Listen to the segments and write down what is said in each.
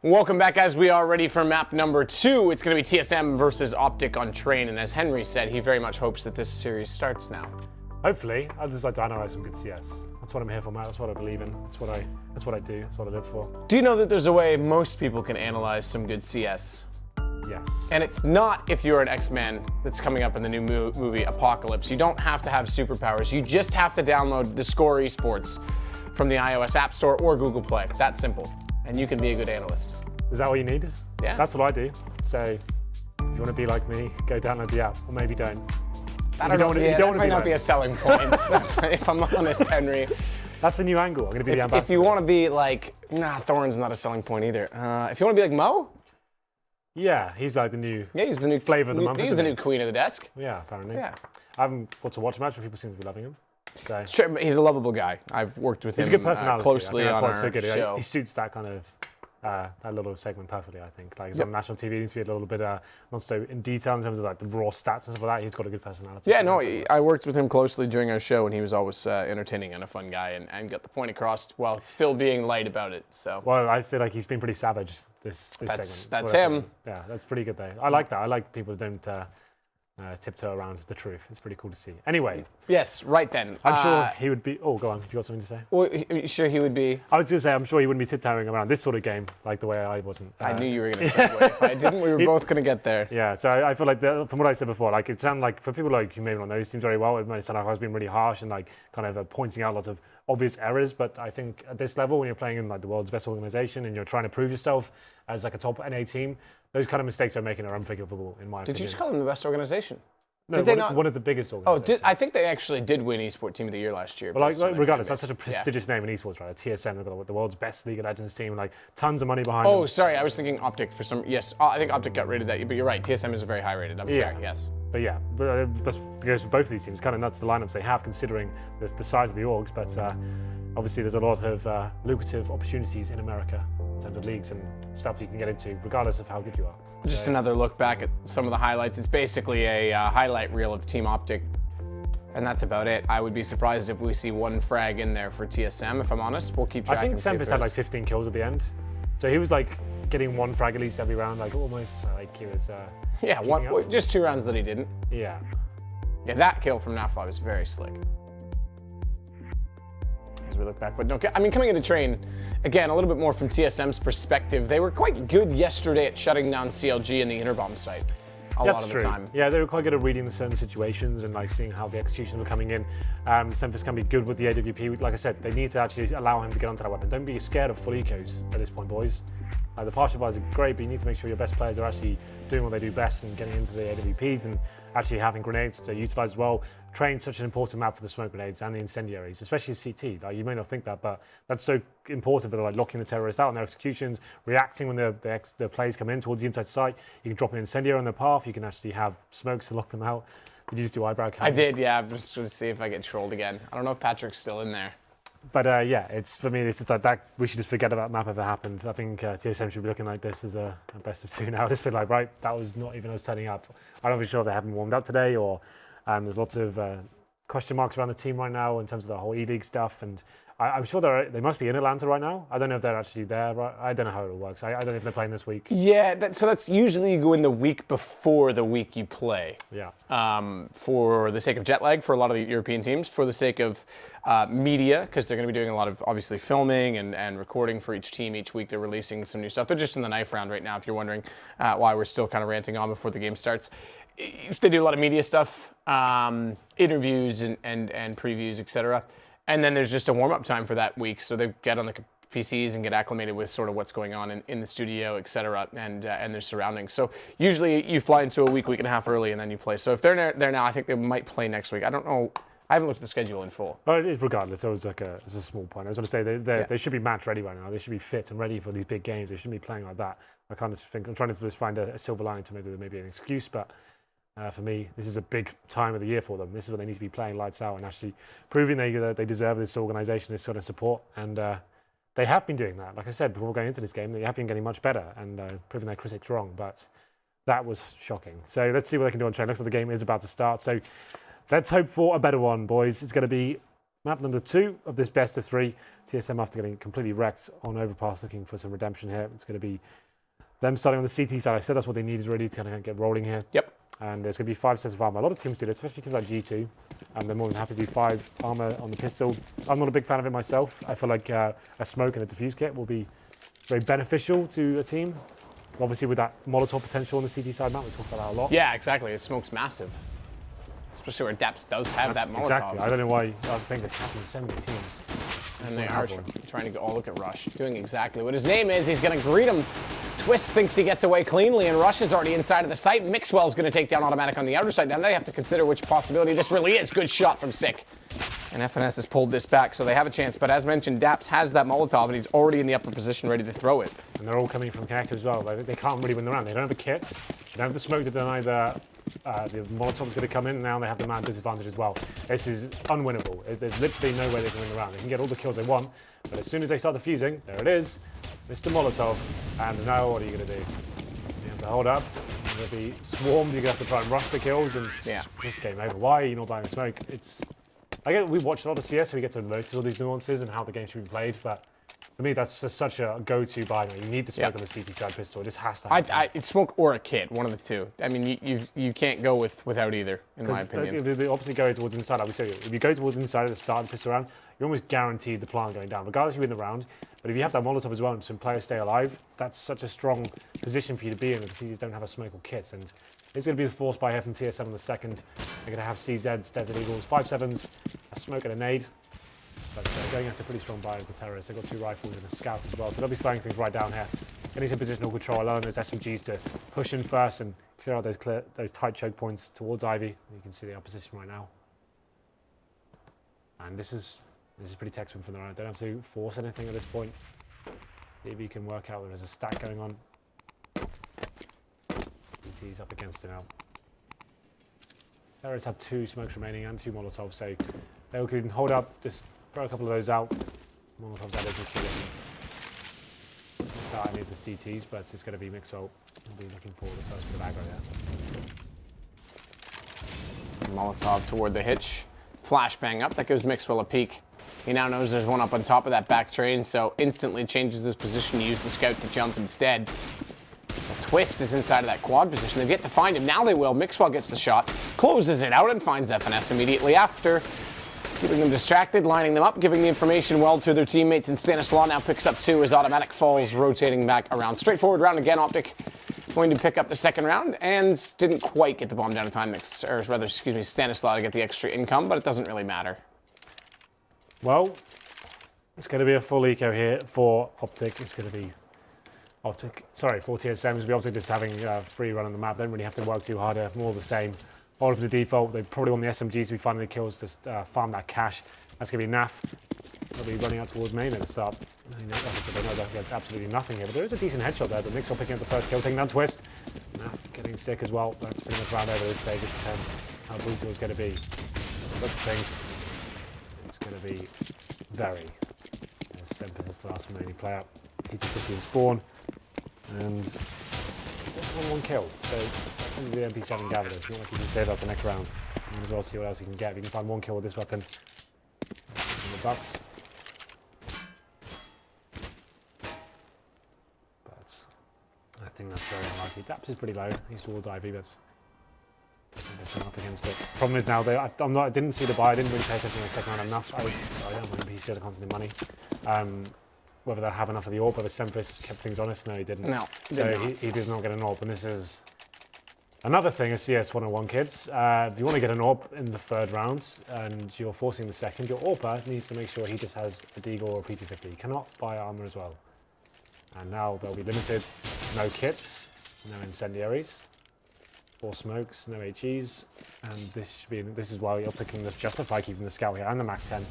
Welcome back, guys. We are ready for map number 2. It's going to be TSM versus Optic on Train, and as Henry said, he very much hopes that this series starts now. Hopefully. I just like to analyze some good CS. That's what I'm here for, Matt. That's what I believe in. That's what I do. That's what I live for. Do you know that there's a way most people can analyze some good CS? Yes. And it's not if you're an X-Man that's coming up in the new movie Apocalypse. You don't have to have superpowers. You just have to download the Score Esports from the iOS App Store or Google Play. That simple. And you can be a good analyst. Is that what you need? Yeah. That's what I do. So if you want to be like me, go download the app, or maybe don't. That might not be a selling point, if I'm honest, Henry. That's a new angle. I'm going to be the ambassador. If you want to be like, nah, Thorn's not a selling point either. If you want to be like Mo? Yeah, he's like the new he's the new flavor of the month. He's the new queen of the desk. Yeah, apparently. Yeah. I haven't got to watch much, but people seem to be loving him. So. It's true, he's a lovable guy. I've worked with him a good personality. Closely on our so good. show. He suits that kind of that little segment perfectly, I think. Like, he's on national TV, he needs to be a little bit not so in detail in terms of like the raw stats and stuff like that. He's got a good personality. Yeah, no, I worked with him closely during our show, and he was always entertaining and a fun guy, and got the point across while still being light about it. So. Well, I say like he's been pretty savage this segment. That's him. Yeah, that's pretty good though. I like that. I like people who don't tiptoe around the truth. It's pretty cool to see. Anyway. Yes, right then. I'm sure he would be. Oh, go on. Have you got something to say? Well, are you sure he would be? I was going to say, I'm sure he wouldn't be tiptoeing around this sort of game like the way I wasn't. I knew you were going to segue. If I didn't, we were both going to get there. Yeah, so I feel like, from what I said before, like it sounded like, for people like who maybe not know these teams very well, it might sound like I was being really harsh and like kind of pointing out lots of obvious errors, but I think at this level, when you're playing in like the world's best organization and you're trying to prove yourself as like a top NA team, those kind of mistakes are making are unforgivable in my opinion. Did you just call them the best organization? No, did they not? One of the biggest organizations. I think they actually did win Esports Team of the Year last year. But like regardless, that's such a prestigious name in esports, right? TSM, they've got the world's best League of Legends team, like tons of money behind them. Oh, sorry, I was thinking Optic for some. Yes, I think Optic got rated that, but you're right. TSM is very high rated. I'm sorry. Yes. But yeah, it goes for both of these teams. Kind of nuts the lineups they have, considering the size of the orgs. But obviously, there's a lot of lucrative opportunities in America in terms of leagues and stuff you can get into, regardless of how good you are. Just another look back at some of the highlights. It's basically a highlight reel of Team Optic, and that's about it. I would be surprised if we see one frag in there for TSM, if I'm honest. We'll keep tracking. I think SEMPHIS had like 15 kills at the end. So he was like getting one frag at least every round, like almost like he was... yeah, just 2 rounds that he didn't. Yeah. Yeah, that kill from NAF-FLY was very slick. As we look back, but no, I mean, coming into Train, again, a little bit more from TSM's perspective, they were quite good yesterday at shutting down CLG and the Interbomb site a lot of the time. Yeah, they were quite good at reading the certain situations and like seeing how the executions were coming in. SEMPHIS can be good with the AWP. Like I said, they need to actually allow him to get onto that weapon. Don't be scared of full ecos at this point, boys. The partial buys are great, but you need to make sure your best players are actually doing what they do best and getting into the AWPs and actually having grenades to utilize as well. Train's such an important map for the smoke grenades and the incendiaries, especially CT. Like, you may not think that, but that's so important for like locking the terrorists out in their executions, reacting when the plays come in towards the inside site. You can drop an incendiary on their path. You can actually have smokes to lock them out. Did you just do eyebrow count? I did, yeah. I'm just going to see if I get trolled again. I don't know if Patrick's still in there. But yeah, it's for me. It's just like that. We should just forget about map if it happens. I think TSM should be looking like this as a best of 2 now. I just feel like right, that was not even us turning up. I'm not even sure if they haven't warmed up today, or there's lots of question marks around the team right now in terms of the whole E-League stuff. And I'm sure they must be in Atlanta right now. I don't know if they're actually there. Right? I don't know how it all works. I don't know if they're playing this week. Yeah, so that's usually you go in the week before the week you play. Yeah. For the sake of jet lag for a lot of the European teams, for the sake of media, because they're going to be doing a lot of obviously filming and recording for each team each week. They're releasing some new stuff. They're just in the knife round right now, if you're wondering why we're still kind of ranting on before the game starts. They do a lot of media stuff, interviews and previews, etc. And then there's just a warm-up time for that week, so they get on the PCs and get acclimated with sort of what's going on in the studio, etc., and their surroundings. So usually you fly into a week and a half early, and then you play. So if they're there now, I think they might play next week. I don't know. I haven't looked at the schedule in full. Regardless, it was like it's a small point. I was going to say they should be match ready right now. They should be fit and ready for these big games. They shouldn't be playing like that. I kind of think I'm trying to just find a silver lining to maybe an excuse, but. For me, this is a big time of the year for them. This is when they need to be playing lights out and actually proving they deserve this organisation, this sort of support. And they have been doing that. Like I said, before going into this game, they have been getting much better and proving their critics wrong. But that was shocking. So let's see what they can do on Train. Looks like the game is about to start. So let's hope for a better one, boys. It's going to be Map number 2 of this best of 3. TSM after getting completely wrecked on overpass, looking for some redemption here. It's going to be them starting on the CT side. I said that's what they needed really to kind of get rolling here. Yep. And there's going to be 5 sets of armor. A lot of teams do this, especially teams like G2. And they're more than happy to do 5 armor on the pistol. I'm not a big fan of it myself. I feel like a smoke and a diffuse kit will be very beneficial to a team. Obviously, with that Molotov potential on the CT side map, we talked about that a lot. Yeah, exactly. It smokes massive. Especially where daps does have that Molotov. Exactly. I don't know why I think it's happening to so many teams. And they are trying to go, oh, look at Rush, doing exactly what his name is. He's going to greet him. Twistzz thinks he gets away cleanly, and Rush is already inside of the site. Mixwell's going to take down autimatic on the outer side. Now they have to consider which possibility this really is. Good shot from Sick. And FNS has pulled this back, so they have a chance. But as mentioned, daps has that Molotov, and he's already in the upper position ready to throw it. And they're all coming from connector as well. They can't really win the round. They don't have a kit. They don't have the smoke to deny the Molotov's going to come in, and now they have the man disadvantage as well. This is unwinnable. There's literally no way they can win the round. They can get all the kills they want, but as soon as they start defusing, there it is, Mr. Molotov. And now what are you going to do? You have to hold up. You're going to be swarmed. You're going to have to try and rush the kills, and just game over. Why are you not buying the smoke? We watch a lot of CS, so we get to notice all these nuances and how the game should be played, but for me, that's just such a go-to buy. You need the smoke on the CT side pistol. It just has to happen. It's smoke or a kit, one of the two. I mean, you can't go without either, in my opinion. The opposite going towards inside, I would say, if you go towards inside at the start of the pistol round, you're almost guaranteed the plant going down, regardless if you win the round. But if you have that Molotov as well and some players stay alive, that's such a strong position for you to be in if the CZs don't have a smoke or kits. And it's going to be the force buy here from TSM on the second. They're going to have CZs, Desert Eagles, 5.7s, a smoke and a nade. But going after a pretty strong buy with the terrorists. They've got 2 rifles and a scout as well, so they'll be slowing things right down here. Getting some positional control, allowing those SMGs to push in first and clear out those tight choke points towards Ivy. You can see the opposition right now. And this is pretty textbook from the round. Don't have to force anything at this point. See if you can work out there's a stack going on. BT's up against it now. Terrorists have 2 smokes remaining and 2 Molotovs, so they can hold up, just throw a couple of those out. Molotovs added to start any of the CTs, but it's going to be mixwell. We'll be looking for the first bit of aggro there. Molotov toward the hitch. Flashbang up, that gives Mixwell a peek. He now knows there's one up on top of that back train, so instantly changes his position to use the scout to jump instead. Twistzz is inside of that quad position. They've yet to find him. Now they will. Mixwell gets the shot, closes it out, and finds FNS immediately after. Keeping them distracted, lining them up, giving the information well to their teammates, and Stanislaw now picks up 2 as autimatic falls, rotating back around. Straightforward round again. Optic going to pick up the second round, and didn't quite get the bomb down in time, Stanislaw to get the extra income, but it doesn't really matter. Well, it's going to be a full eco here for Optic. It's going to be for TSM. It's going to be Optic just having a free run on the map. They don't really have to work too hard. More of the same. All of the default. They probably want the SMGs to be finding the kills to farm that cash. That's going to be NAF. They'll be running out towards main at the start. They know there's absolutely nothing here, but there is a decent headshot there. But Mixwell picking up the first kill, taking down Twistzz. NAF getting sick as well. That's pretty much round over this stage. It depends how brutal it's going to be. Lots of things. It's going to be very. SEMPHIS is the last remaining player. He just 50 in spawn. And 1 kill. So the MP7 gathered. It's not like you can save up the next round. And as well see what else you can get. If you can find 1 kill with this weapon. And the Bucks. But I think that's very unlikely. Daps is pretty low. He's towards IV, but up against it. Problem is now I didn't see the buy. I didn't really pay attention in the second round enough. I don't want PC to constantly money. Whether they'll have enough of the AWP, whether SEMPHIS kept things honest. No, he didn't. No, so he does not get an AWP, and this is another thing as CS 101 kids. If you want to get an AWP in the 3rd round and you're forcing the 2nd, your AWPer needs to make sure he just has a Deagle or a PT50. He cannot buy armor as well. And now they'll be limited. No kits, no incendiaries, 4 smokes, no HEs, and this is why Optic can justify keeping the scout here and the Mac 10.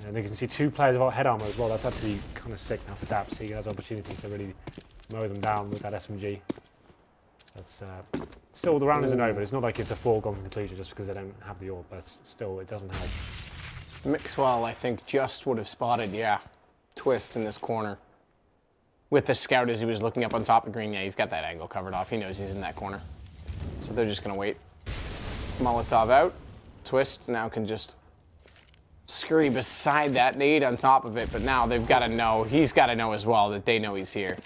And you can see 2 players without head armor as well. That's actually kind of sick now for daps. He has opportunity to really mow them down with that SMG. That's still the round isn't over. It's not like it's a foregone conclusion just because they don't have the AWP, but still it doesn't help. Mixwell, I think, just would have spotted, Twistzz in this corner. With the scout as he was looking up on top of green. Yeah, he's got that angle covered off. He knows he's in that corner. So they're just going to wait. Molotov out. Twistzz now can just Scurry beside that nade on top of it, but now they've got to know, he's got to know as well that they know he's here.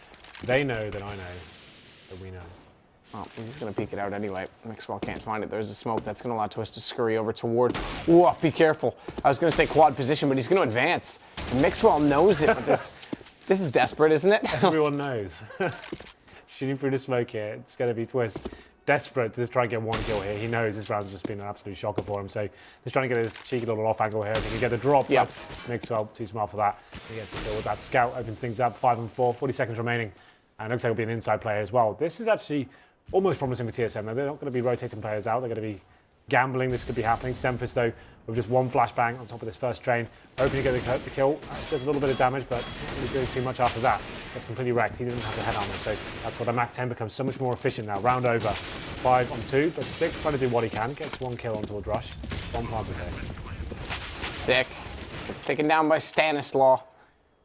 They know that I know that we know. Well, he's going to peek it out anyway. Mixwell can't find it. There's a smoke that's going to allow Twistzz to scurry over toward. Whoa, be careful. I was going to say quad position, but he's going to advance. And Mixwell knows it, but this is desperate, isn't it? Everyone knows. Shooting through the smoke here, it's going to be Twistzz. Desperate to just try and get one kill here. He knows this round's just been an absolute shocker for him, so just trying to get a cheeky little off angle here. If he can get the drop, yep. But Mixwell too smart for that. He gets the kill with that scout, opens things up, 5 and 4, 40 seconds remaining. And looks like it'll be an inside player as well. This is actually almost promising for TSM. They're not going to be rotating players out. They're going to be gambling. This could be happening. SEMPHIS, though, with just one flashbang on top of this first train. Hoping to get the kill. Does a little bit of damage, but not really doing too much after that. Gets completely wrecked. He didn't have the head armor, so that's why the Mac 10 becomes so much more efficient now. Round over. 5 on 2, but 6 trying to do what he can. Gets one kill onto a rush. One plant per day. Sick. It's taken down by Stanislaw.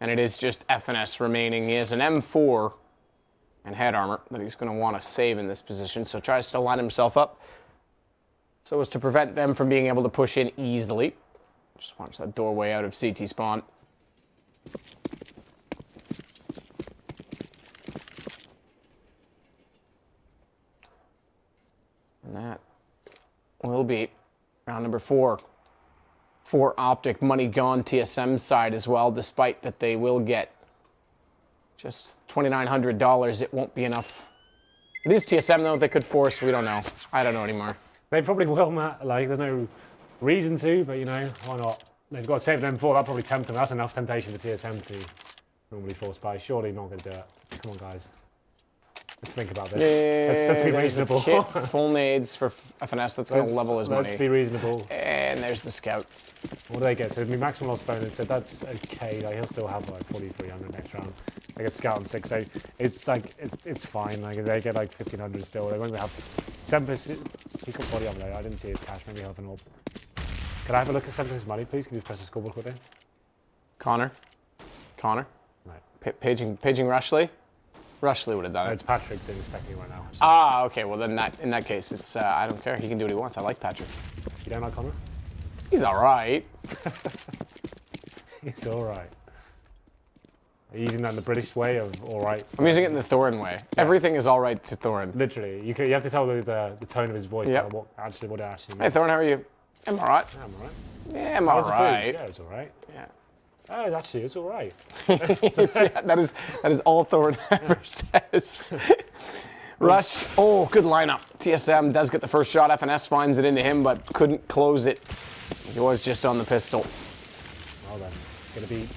And it is just FNS remaining. He has an M4 and head armor that he's going to want to save in this position, so tries to line himself up so as to prevent them from being able to push in easily. Just watch that doorway out of CT spawn. And that will be round number 4 for Optic. Money gone TSM side as well, despite that they will get just $2,900. It won't be enough. It is TSM though. They could force. We don't know. I don't know anymore. They probably will, Matt. Like, there's no reason to, but you know, why not? They've got to save them for. That'll probably tempt them. That's enough temptation for TSM to normally force by. Surely not going to do it. Come on, guys. Let's think about this. Let's be reasonable. Full nades for FNS. That's going to level his money. Let's be reasonable. And there's the scout. What do they get? So it'd be maximum loss bonus, so that's okay. Like, he'll still have like 4,300 next round. They get scout on 6, so it's like it's fine. Like they get like 1,500 still. They won't have SEMPHIS. He's got body armor though. I didn't see his cash. Maybe he'll have an orb. Can I have a look at SEMPHIS' money, please? Can you just press the scoreboard quickly? Connor. Right. Paging Rushly. Rushly would have done No, it. it's Patrick doing specking right now. Ah, okay. Well, then in that case, it's I don't care. He can do what he wants. I like Patrick. You don't like Connor? He's all right. He's all right. Are you using that in the British way of all right? I'm using it in the Thorin way. Yeah. Everything is all right to Thorin. Literally, you have to tell the tone of his voice. Yep. What it actually means. Hey Thorin, how are you? I'm all right. Yeah, I'm all right. Yeah, I'm all right. Yeah, it's all right. Yeah. Oh, actually, it's all right. That is all Thorin ever says. Rush. Oh, good lineup. TSM does get the first shot. FNS finds it into him, but couldn't close it. He was just on the pistol. Well then, it's going to be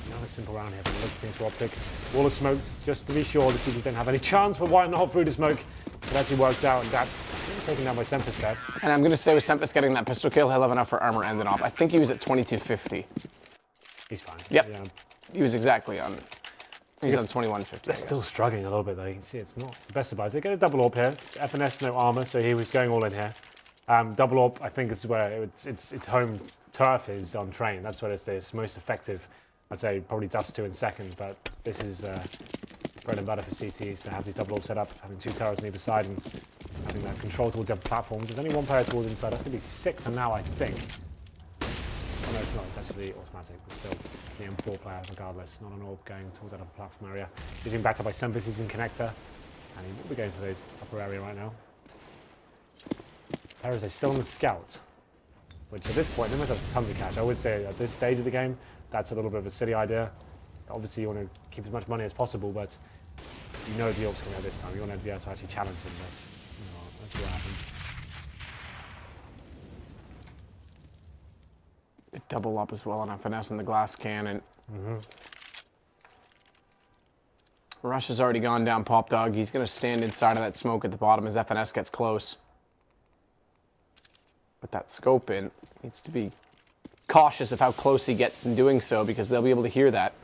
another simple round here. But it looks into Optic. Wall of smokes, just to be sure the teams don't have any chance. But why not through the smoke? It actually works out, and that's taken down by SEMPHIS there. And I'm going to say with SEMPHIS getting that pistol kill, he'll have enough for armor ending off. I think he was at 2250. He's fine. Yep. Yeah. He was exactly on. He's on 2150. They're still struggling a little bit though. You can see it's not the best of buys. They get a double AWP here. FNS no armor, so he was going all in here. Double AWP, I think is where its home turf is on train. That's where it's most effective. I'd say probably Dust 2 in second, but this is bread and butter for CTs to have these double AWP set up, having 2 turrets on either side and having that control towards the other platforms. There's only one player towards inside. That's going to be 6 for now, I think. Oh, no, it's not. It's actually automatic, but still, it's the M4 player regardless. Not an AWP going towards that upper platform area. He's being backed up by SEMPHIS. He's in connector, and he will be going to this upper area right now. Perez is still on the scout, which at this point, they must have tons of cash. I would say at this stage of the game, that's a little bit of a silly idea. Obviously, you want to keep as much money as possible, but you know the AWP's coming out this time. You want to be able to actually challenge him. Let's see what happens. Double up as well on FNS in the glass cannon. Rush has already gone down Pop Dog. He's going to stand inside of that smoke at the bottom as FNS gets close. But that scope in needs to be cautious of how close he gets in doing so because they'll be able to hear that.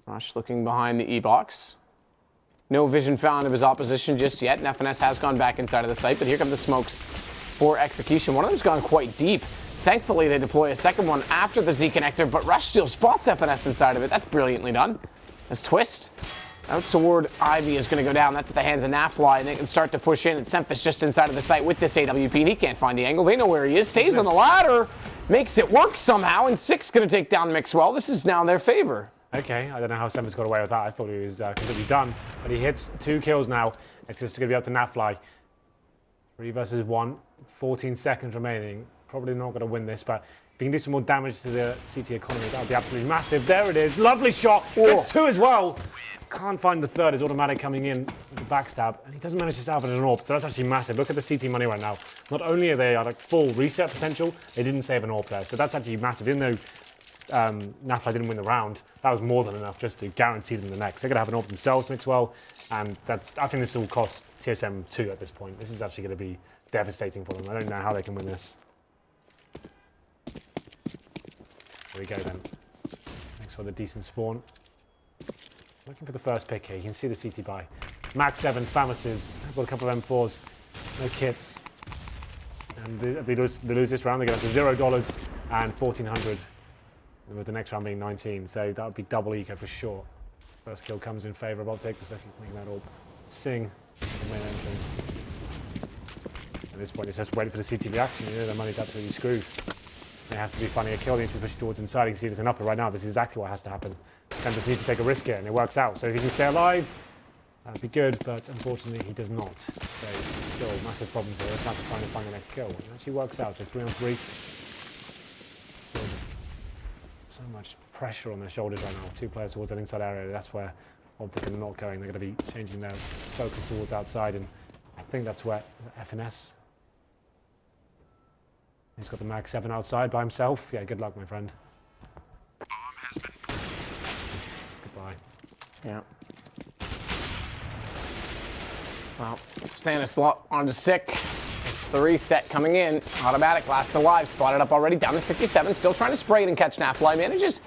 Rush looking behind the E-box. No vision found of his opposition just yet, and FNS has gone back inside of the site, but here come the smokes for execution. One of them's gone quite deep. Thankfully, they deploy a second one after the Z connector, but Rush still spots FNS inside of it. That's brilliantly done. As Twistzz out toward Ivy is going to go down. That's at the hands of NAF-FLY, and they can start to push in. And SEMPHIS just inside of the site with this AWP, and he can't find the angle. They know where he is. Stays on the ladder. makes it work somehow, and 6 going to take down mixwell. This is now in their favor. Okay, I don't know how SEMPHIS got away with that. I thought he was completely done, but he hits 2 kills now. It's just going to be up to NAF-FLY. 3 versus 1, 14 seconds remaining. Probably not going to win this, but if he can do some more damage to the CT economy, that would be absolutely massive. There it is, lovely shot. It's 2 as well. Can't find the third. It's automatic coming in with the backstab, and he doesn't manage to salvage an AWP, so that's actually massive. Look at the CT money right now. Not only are they like full reset potential, they didn't save an AWP there, so that's actually massive. Even though NAF-FLY didn't win the round, that was more than enough just to guarantee them the next. They're going to have an AWP themselves, mixwell, and I think this will cost TSM 2 at this point. This is actually going to be devastating for them. I don't know how they can win this. There we go then. Thanks for the decent spawn. Looking for the first pick here. You can see the CT buy. Max 7, FAMASes. I've got a couple of M4s. No kits. And they lose this round. They go down to $0 and 1,400. With the next round being 19. So that would be double eco for sure. First kill comes in favour of Optic. The second making that all sing the main entrance. At this point, it's just waiting for the CT reaction. You know, the money's absolutely screwed. It has to be finding a kill. They need to push towards inside. You can see there's an upper right now. This is exactly what has to happen. SEMPHIS need to take a risk here, and it works out. So if he can stay alive, that'd be good, but unfortunately he does not. So still massive problems here. It's not trying to find the next kill. It actually works out. So 3 on 3. Still just so much pressure on their shoulders right now. 2 players towards that inside area. That's where Optic are not going. They're going to be changing their focus towards outside, and I think that's where FNS. He's got the Mag 7 outside by himself. Yeah, good luck, my friend. Goodbye. Yeah. Well, Stanislaw on to sick. It's the reset coming in. Automatic, last alive, spotted up already, down to 57. Still trying to spray it and catch NAF-FLY. Manages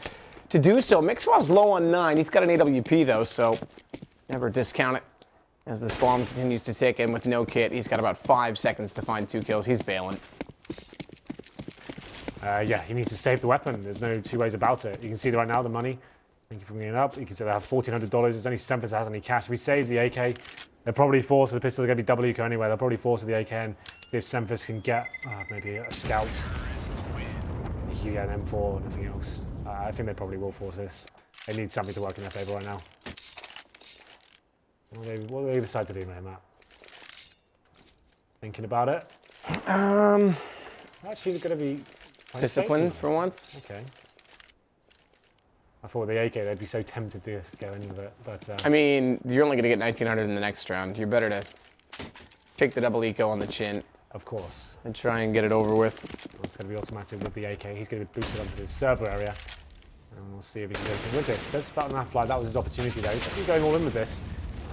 to do so. mixwell's low on 9. He's got an AWP though, so never discount it. As this bomb continues to tick in with no kit, he's got about 5 seconds to find 2 kills. He's bailing. Yeah, he needs to save the weapon. There's no 2 ways about it. You can see right now the money. Thank you for bringing it up. You can see they have $1,400. It's only SEMPHIS that has any cash. If he saves the AK, they're probably forced. The pistol are going to be double eco anyway. They'll probably force the AK, and if SEMPHIS can get maybe a scout, he can get an M4, nothing else. I think they probably will force this. They need something to work in their favour right now. What do they decide to do, Matt? Thinking about it? Actually, they're going to be disciplined for once. Okay. I thought with the AK they'd be so tempted to just go in with it, but... I mean, you're only going to get 1,900 in the next round. You're better to take the double eco on the chin. Of course. And try and get it over with. It's going to be automatic with the AK. He's going to be boosted onto the server area. And we'll see if he can do anything with this. That's about NAF-FLY. That was his opportunity though. He's actually going all in with this.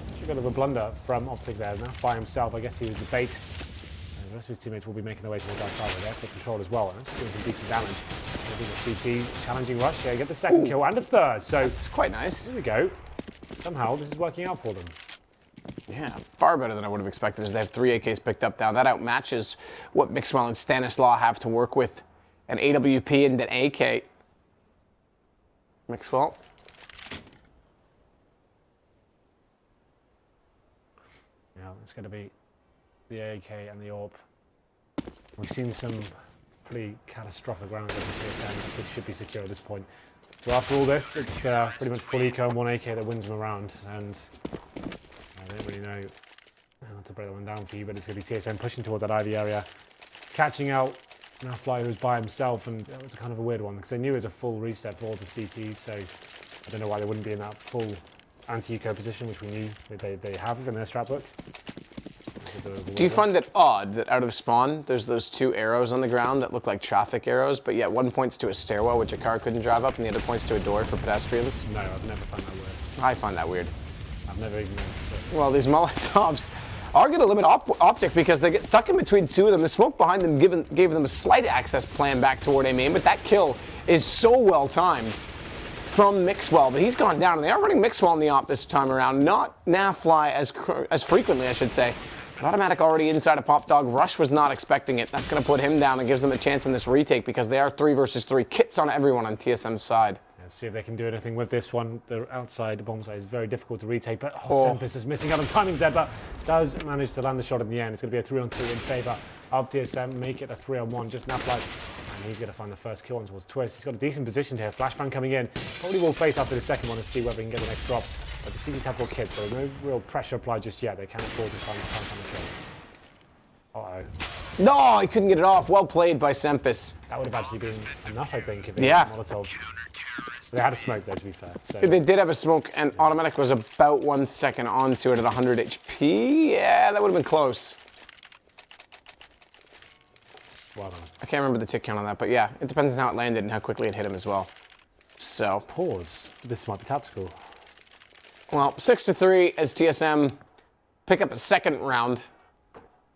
Actually a bit of a blunder from Optic there. NAF-FLY himself, I guess he was the bait. The rest of his teammates will be making their way towards outside with their control as well. And doing some decent damage. CT challenging rush. Yeah, get the second kill and a third. So it's quite nice. Here we go. Somehow this is working out for them. Yeah, far better than I would have expected as they have 3 AKs picked up now. That outmatches what mixwell and Stanislaw have to work with. An AWP and an AK. mixwell. Yeah, it's going to be the AK and the AWP. We've seen some pretty catastrophic rounds in TSM. This should be secure at this point. So after all this, it's pretty much full eco and 1 AK that wins them around. And I don't really know how to break that one down for you, but it's going to be TSM pushing towards that Ivy area, catching out NAF-FLY, who's by himself, and it was kind of a weird one because they knew it was a full reset for all the CTs, so I don't know why they wouldn't be in that full anti-eco position, which we knew they have in their strat book. Do you find it odd that out of spawn, there's those 2 arrows on the ground that look like traffic arrows, but yet one points to a stairwell, which a car couldn't drive up, and the other points to a door for pedestrians? No, I've never found that weird. I find that weird. I've never even noticed it. Well, these Molotovs are going to limit Optic because they get stuck in between 2 of them. The smoke behind them gave them a slight access plan back toward A main, but that kill is so well timed from mixwell, but he's gone down, and they are running mixwell in the op this time around, not NAF-FLY as frequently, I should say. Automatic already inside a pop dog. Rush was not expecting it. That's going to put him down and gives them a chance in this retake because they are 3 versus 3. Kits on everyone on TSM's side. Let's see if they can do anything with this one. The outside bomb side is very difficult to retake, but SEMPHIS is missing out on timings there, but does manage to land the shot in the end. It's going to be a 3-on-2 in favour of TSM. Make it a 3-on-1. Just NAF-FLY. And he's going to find the first kill on towards Twistzz. He's got a decent position here. Flashbang coming in. Probably will face after the second one and see whether he can get the next drop. But the CTs have got kits, so no real pressure applied just yet. They can't afford to find the kill. Uh-oh. No, he couldn't get it off. Well played by SEMPHIS. That would have actually been enough, I think, if they Yeah. had Molotov. They had a smoke there, to be fair. So. They did have a smoke, and autimatic was about 1 second onto it at 100 HP. Yeah, that would have been close. Well done. I can't remember the tick count on that, but yeah, it depends on how it landed and how quickly it hit him as well. So, Pause. This might be tactical. well, 6-3 as TSM pick up a second round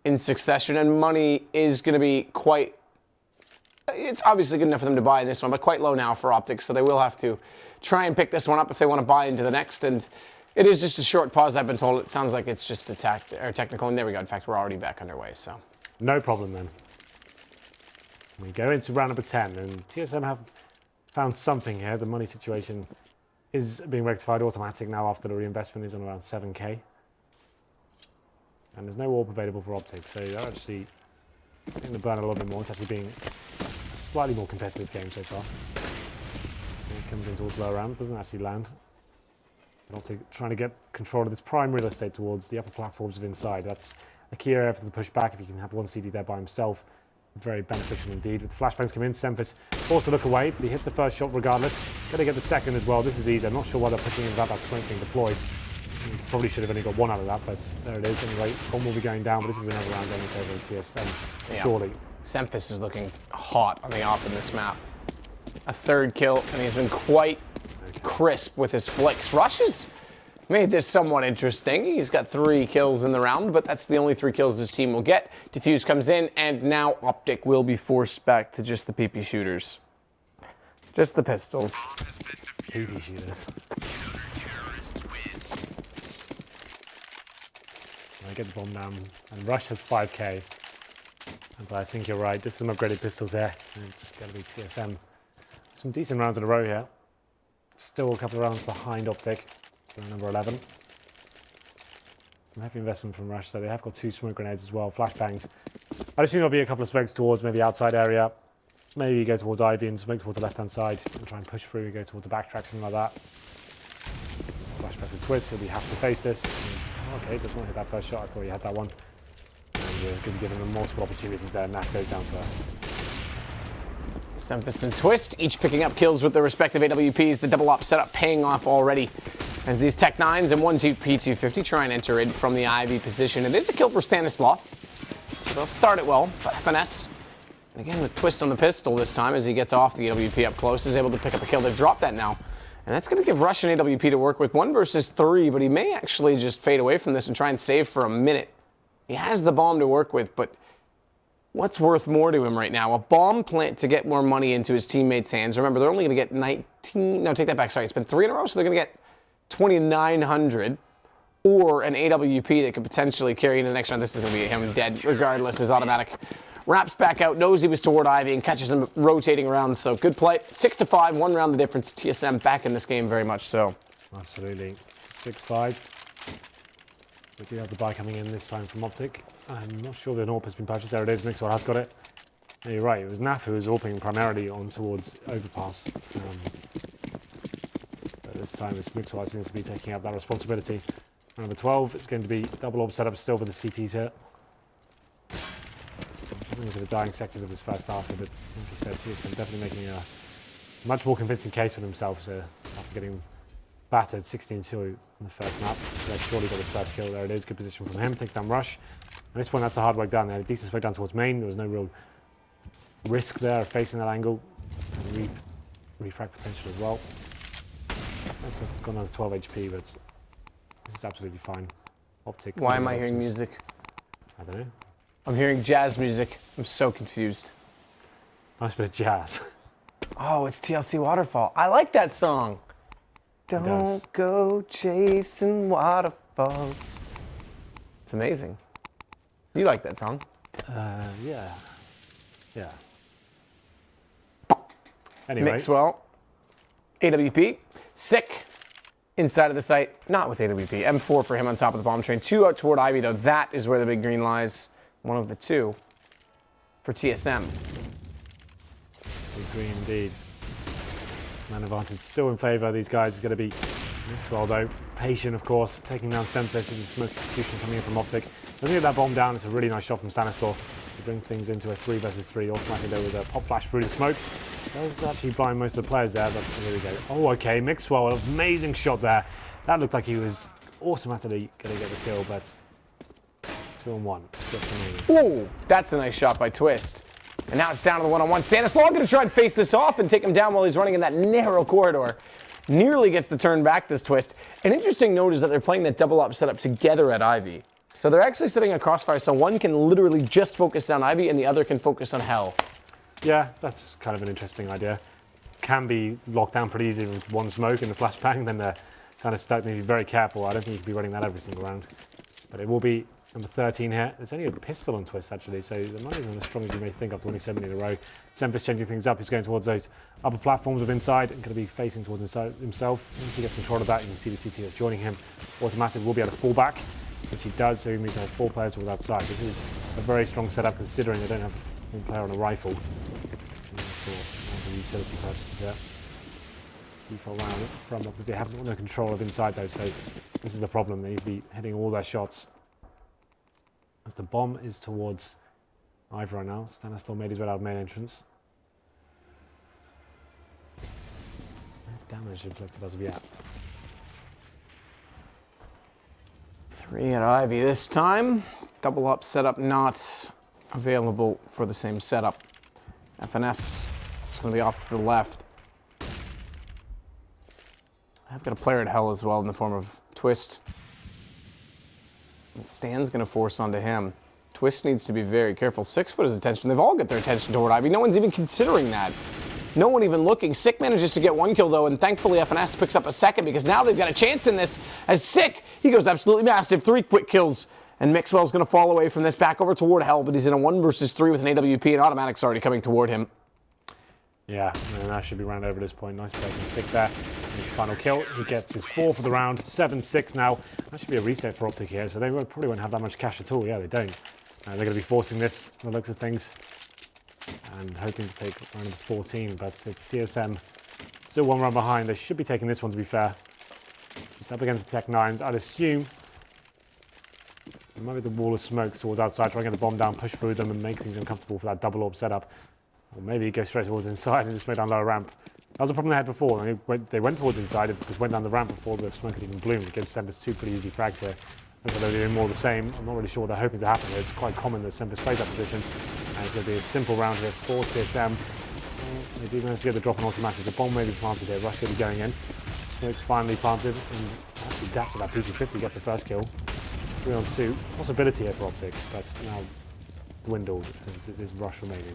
in succession, and money is going to be quite... It's obviously good enough for them to buy in this one, but quite low now for Optic, so they will have to try and pick this one up if they want to buy into the next. And it is just a short pause, I've been told. It sounds like it's just a technical, and there we go. In fact, we're already back underway, so. No problem then. We go into round number 10, and TSM have found something here. The money situation is being rectified. Autimatic now after the reinvestment is on around 7k. And there's no AWP available for Optic, so they're actually getting the burn a little bit more. It's actually being a slightly more competitive game so far. And it comes in towards lower ramp, doesn't actually land. And Optic trying to get control of this prime real estate towards the upper platforms of inside. That's a key area for the push back. If you can have one CD there by himself, very beneficial indeed. With the flashbangs come in, SEMPHIS forced to look away, but he hits the first shot regardless. Gonna get the second as well. This is easy. I'm not sure why they're pushing him without that smoke being deployed. Probably should have only got one out of that, but there it is. Anyway, one will be going down, but this is another round going in favor of TSM, surely. SEMPHIS is looking hot on the op in this map. A third kill, and he's been quite crisp with his flicks. Rushes made this somewhat interesting. He's got 3 kills in the round, but that's the only 3 kills his team will get. Diffuse comes in, and now Optic will be forced back to just the PP shooters. Just the pistols. PP shooters. I get the bomb down, and Rush has 5k. But I think you're right, there's some upgraded pistols there, and it's going to be TSM. Some decent rounds in a row here. Still a couple of rounds behind Optic, number 11. Some heavy investment from Rush, so they have got 2 smoke grenades as well, flashbangs. I'd assume there'll be a couple of smokes towards maybe outside area. Maybe you go towards Ivy and smoke towards the left-hand side and try and push through, you go towards the backtrack, something like that. Flashback to Twistzz, he'll be happy to face this. Okay, does not hit that first shot. I thought you had that one. And you're going to be giving them multiple opportunities there. NAF goes down first. SEMPHIS and Twistzz, each picking up kills with their respective AWPs. The double op setup paying off already as these Tech 9s and one P250 try and enter in from the Ivy position. It is a kill for Stanislaw, so they'll start it well. But FNS, and again with Twistzz on the pistol this time as he gets off the AWP up close, is able to pick up a kill. They've dropped that now. And that's going to give Rush an AWP to work with 1 versus 3, but he may actually just fade away from this and try and save for a minute. He has the bomb to work with, but what's worth more to him right now? A bomb plant to get more money into his teammates' hands. Remember, they're only going to get 19... No, take that back. Sorry, it's been 3 in a row, so they're going to get 2,900. Or an AWP that could potentially carry into the next round. This is going to be him dead regardless. His autimatic wraps back out, knows he was toward Ivy, and catches him rotating around. So good play. 6-5, 1 round the difference. TSM back in this game very much so. Absolutely. 6-5. We do have the buy coming in this time from Optic. I'm not sure the AWP has been purchased. There it is. Mixwell has got it. Yeah, you're right. It was NAF who was AWPing primarily on towards Overpass. But this time it's Mixwell seems to be taking up that responsibility. Number 12, it's going to be double AWP setup still for the CTs here. Look at the dying sectors of his first half, but like you said, TSM definitely making a much more convincing case for themselves after getting battered 16-2 in the first map. They've surely got his first kill. There it is, good position from him, takes down Rush. At this point, that's a hard work done. They had a decent smoke down towards main. There was no real risk there of facing that angle. And refrag potential as well. That's gone down to 12 HP, but this is absolutely fine. Optic. Why am I hearing music? I don't know. I'm hearing jazz music. I'm so confused. Nice bit of jazz. Oh, it's TLC Waterfall. I like that song. Don't go chasing waterfalls. It's amazing. You like that song? Yeah. Yeah. Anyway. Mixwell. AWP. Sick. Inside of the site. Not with AWP. M4 for him on top of the bomb train. 2 out toward Ivy, though. That is where the big green lies. One of the 2 for TSM. green indeed. Man advantage still in favour of these guys. Is going to be mixwell though. Patient, of course, taking down SEMPHIS with the smoke execution coming in from Optic. Doesn't get that bomb down. It's a really nice shot from Stanislaw to bring things into a 3 versus 3. Automatically there with a pop flash through the smoke. Does actually blind most of the players there, but here we go. Oh, okay, mixwell, amazing shot there. That looked like he was automatically going to get the kill, but 2 on 1. Oh, that's a nice shot by Twistzz. And now it's down to the one-on-one. Stanislaw going to try and face this off and take him down while he's running in that narrow corridor. Nearly gets the turn back, this Twistzz. An interesting note is that they're playing that double-up setup together at Ivy. So they're actually sitting a crossfire, so one can literally just focus down Ivy and the other can focus on Hell. Yeah, that's kind of an interesting idea. Can be locked down pretty easy with one smoke and the flashbang, then they're kind of stuck. Need to be very careful. I don't think you can be running that every single round. But it will be number 13 here. There's only a pistol on Twistzz, actually, so the money's not as strong as you may think after winning 70 in a row. SEMPHIS changing things up. He's going towards those upper platforms of inside and going to be facing towards inside himself. Once he gets control of that, you can see the CTS joining him. Autimatic will be able to fall back, which he does, so he means to have 4 players towards outside. This is a very strong setup considering they don't have one player on a rifle. Utility purchases there. Default round from Optic. They have no control of inside though, so this is the problem. They need to be hitting all their shots. As the bomb is towards Ivy right now. Stanislaw made his way out of main entrance. Damage inflicted as of yet. 3 at Ivy this time. Double up setup not available for the same setup. FNS is going to be off to the left. I've got a player at Hell as well in the form of Twistzz. Stan's going to force onto him. Twistzz needs to be very careful. Six put his attention. They've all got their attention toward Ivy. No one's even considering that. No one even looking. Sick manages to get 1 kill though, and thankfully FNS picks up a second because now they've got a chance in this. As Sick, he goes absolutely massive. 3 quick kills. And Mixwell's going to fall away from this back over toward Hell, but he's in a 1 versus 3 with an AWP, and Automatic's already coming toward him. Yeah, and that should be round over at this point. Nice play from Sick there. His final kill. He gets his 4 for the round. 7-6 now. That should be a reset for Optic here, so they probably won't have that much cash at all. Yeah, they don't. They're going to be forcing this, from the looks of things, and hoping to take round number 14, but it's TSM. Still 1 round behind. They should be taking this one, to be fair. Just up against the Tech 9s. I'd assume it might be the wall of smokes towards outside, trying to get the bomb down, push through them, and make things uncomfortable for that double orb setup. Or maybe go straight towards inside and just make down lower ramp. That was a problem they had before. They went towards inside, it just went down the ramp before the smoke had even bloomed. It gives SEMPHIS 2 pretty easy frags here. Looks like they're doing more of the same. I'm not really sure what they're hoping to happen here. It's quite common that SEMPHIS plays that position. And it's going to be a simple round here for TSM. They do manage to get the drop on automatic. The bomb may be planted here. Rush going to be going in. Smoke finally planted. And actually daps with that PC-50 gets the first kill. 3 on 2. Possibility here for Optic, but now dwindled as it is Rush remaining.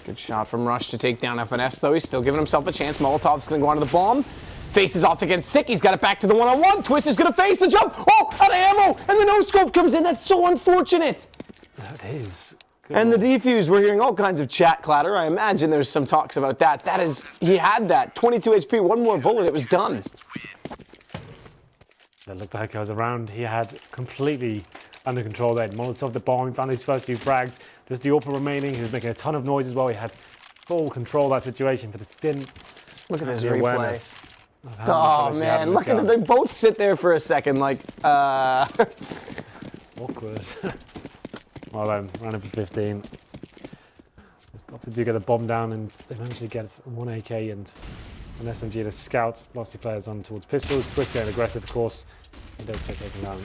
Good shot from Rush to take down FNS, though. He's still giving himself a chance. Molotov's going to go onto the bomb. Faces off against Sick. He's got it back to the one-on-one. Twistzz is going to face the jump. Oh, out of ammo. And the no-scope comes in. That's so unfortunate. That is. Good and one. the defuse, we're hearing all kinds of chat clatter. I imagine there's some talks about that. That is, he had that. 22 HP, 1 more bullet, it was done. That looked like I was around. He had completely under control there. Molotov the bomb. He found his first few frags. Just the AWP remaining. He was making a ton of noise as well. He had full control of that situation, but it didn't. Look at this the replay. Oh man, look at them. They both sit there for a second like, Awkward. Well then, round up for 15. Optic do get a bomb down, and they managed to get 1 AK and an SMG to scout. Last 2 players on towards pistols. Twistzz going aggressive, of course. He does get taken down.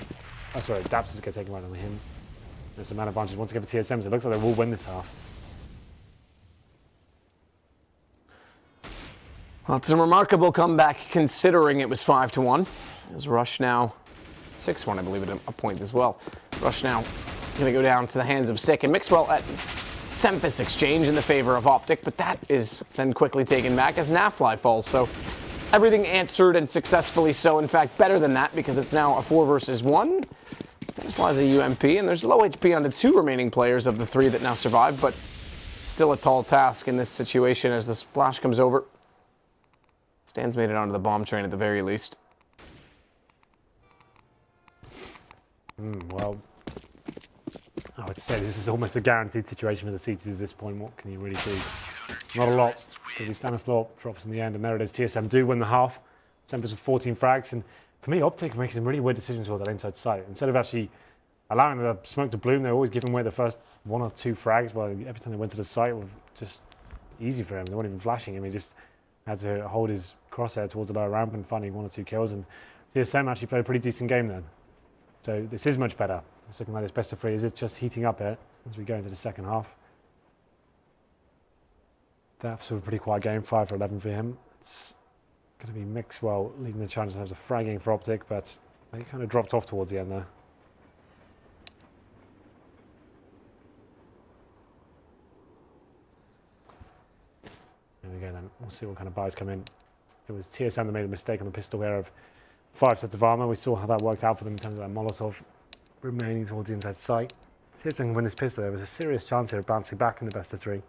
Oh, sorry, daps is get taken right on him. There's a man advantage once again for TSM, so it looks like they will win this half. Well, it's a remarkable comeback considering it was 5-1. As Rush now, 6-1 I believe at a point as well. Rush now going to go down to the hands of Sick and Mixwell at SEMPHIS exchange in the favor of Optic, but that is then quickly taken back as NAF-FLY falls. So everything answered and successfully so. In fact, better than that because it's now a 4 versus 1. Stanislaw has a UMP, and there's low HP on the 2 remaining players of the 3 that now survive, but still a tall task in this situation as the splash comes over. Stan's made it onto the bomb train at the very least. Well, I would say this is almost a guaranteed situation for the CTs at this point. What can you really do? Not a lot. It's going to be Stanislaw drops in the end, and there it is. TSM do win the half. SEMPHIS with 14 frags, and for me, Optic makes some really weird decisions with that inside sight. Instead of actually allowing the smoke to bloom, they're always giving away the first 1 or 2 frags. But every time they went to the site, it was just easy for him. They weren't even flashing him. He just had to hold his crosshair towards the lower ramp and finding 1 or 2 kills. And TSM actually played a pretty decent game then. So this is much better. It's looking like this best of 3. Is it just heating up here as we go into the second half? daps with a pretty quiet game, 5 for 11 for him. It's going to be mixwell leading the challenge in terms of fragging for Optic, but they kind of dropped off towards the end there. There we go then. We'll see what kind of buys come in. It was TSM that made a mistake on the pistol here of 5 sets of armor. We saw how that worked out for them in terms of that Molotov remaining towards the inside sight. TSM can win this pistol. There was a serious chance here of bouncing back in the best of 3.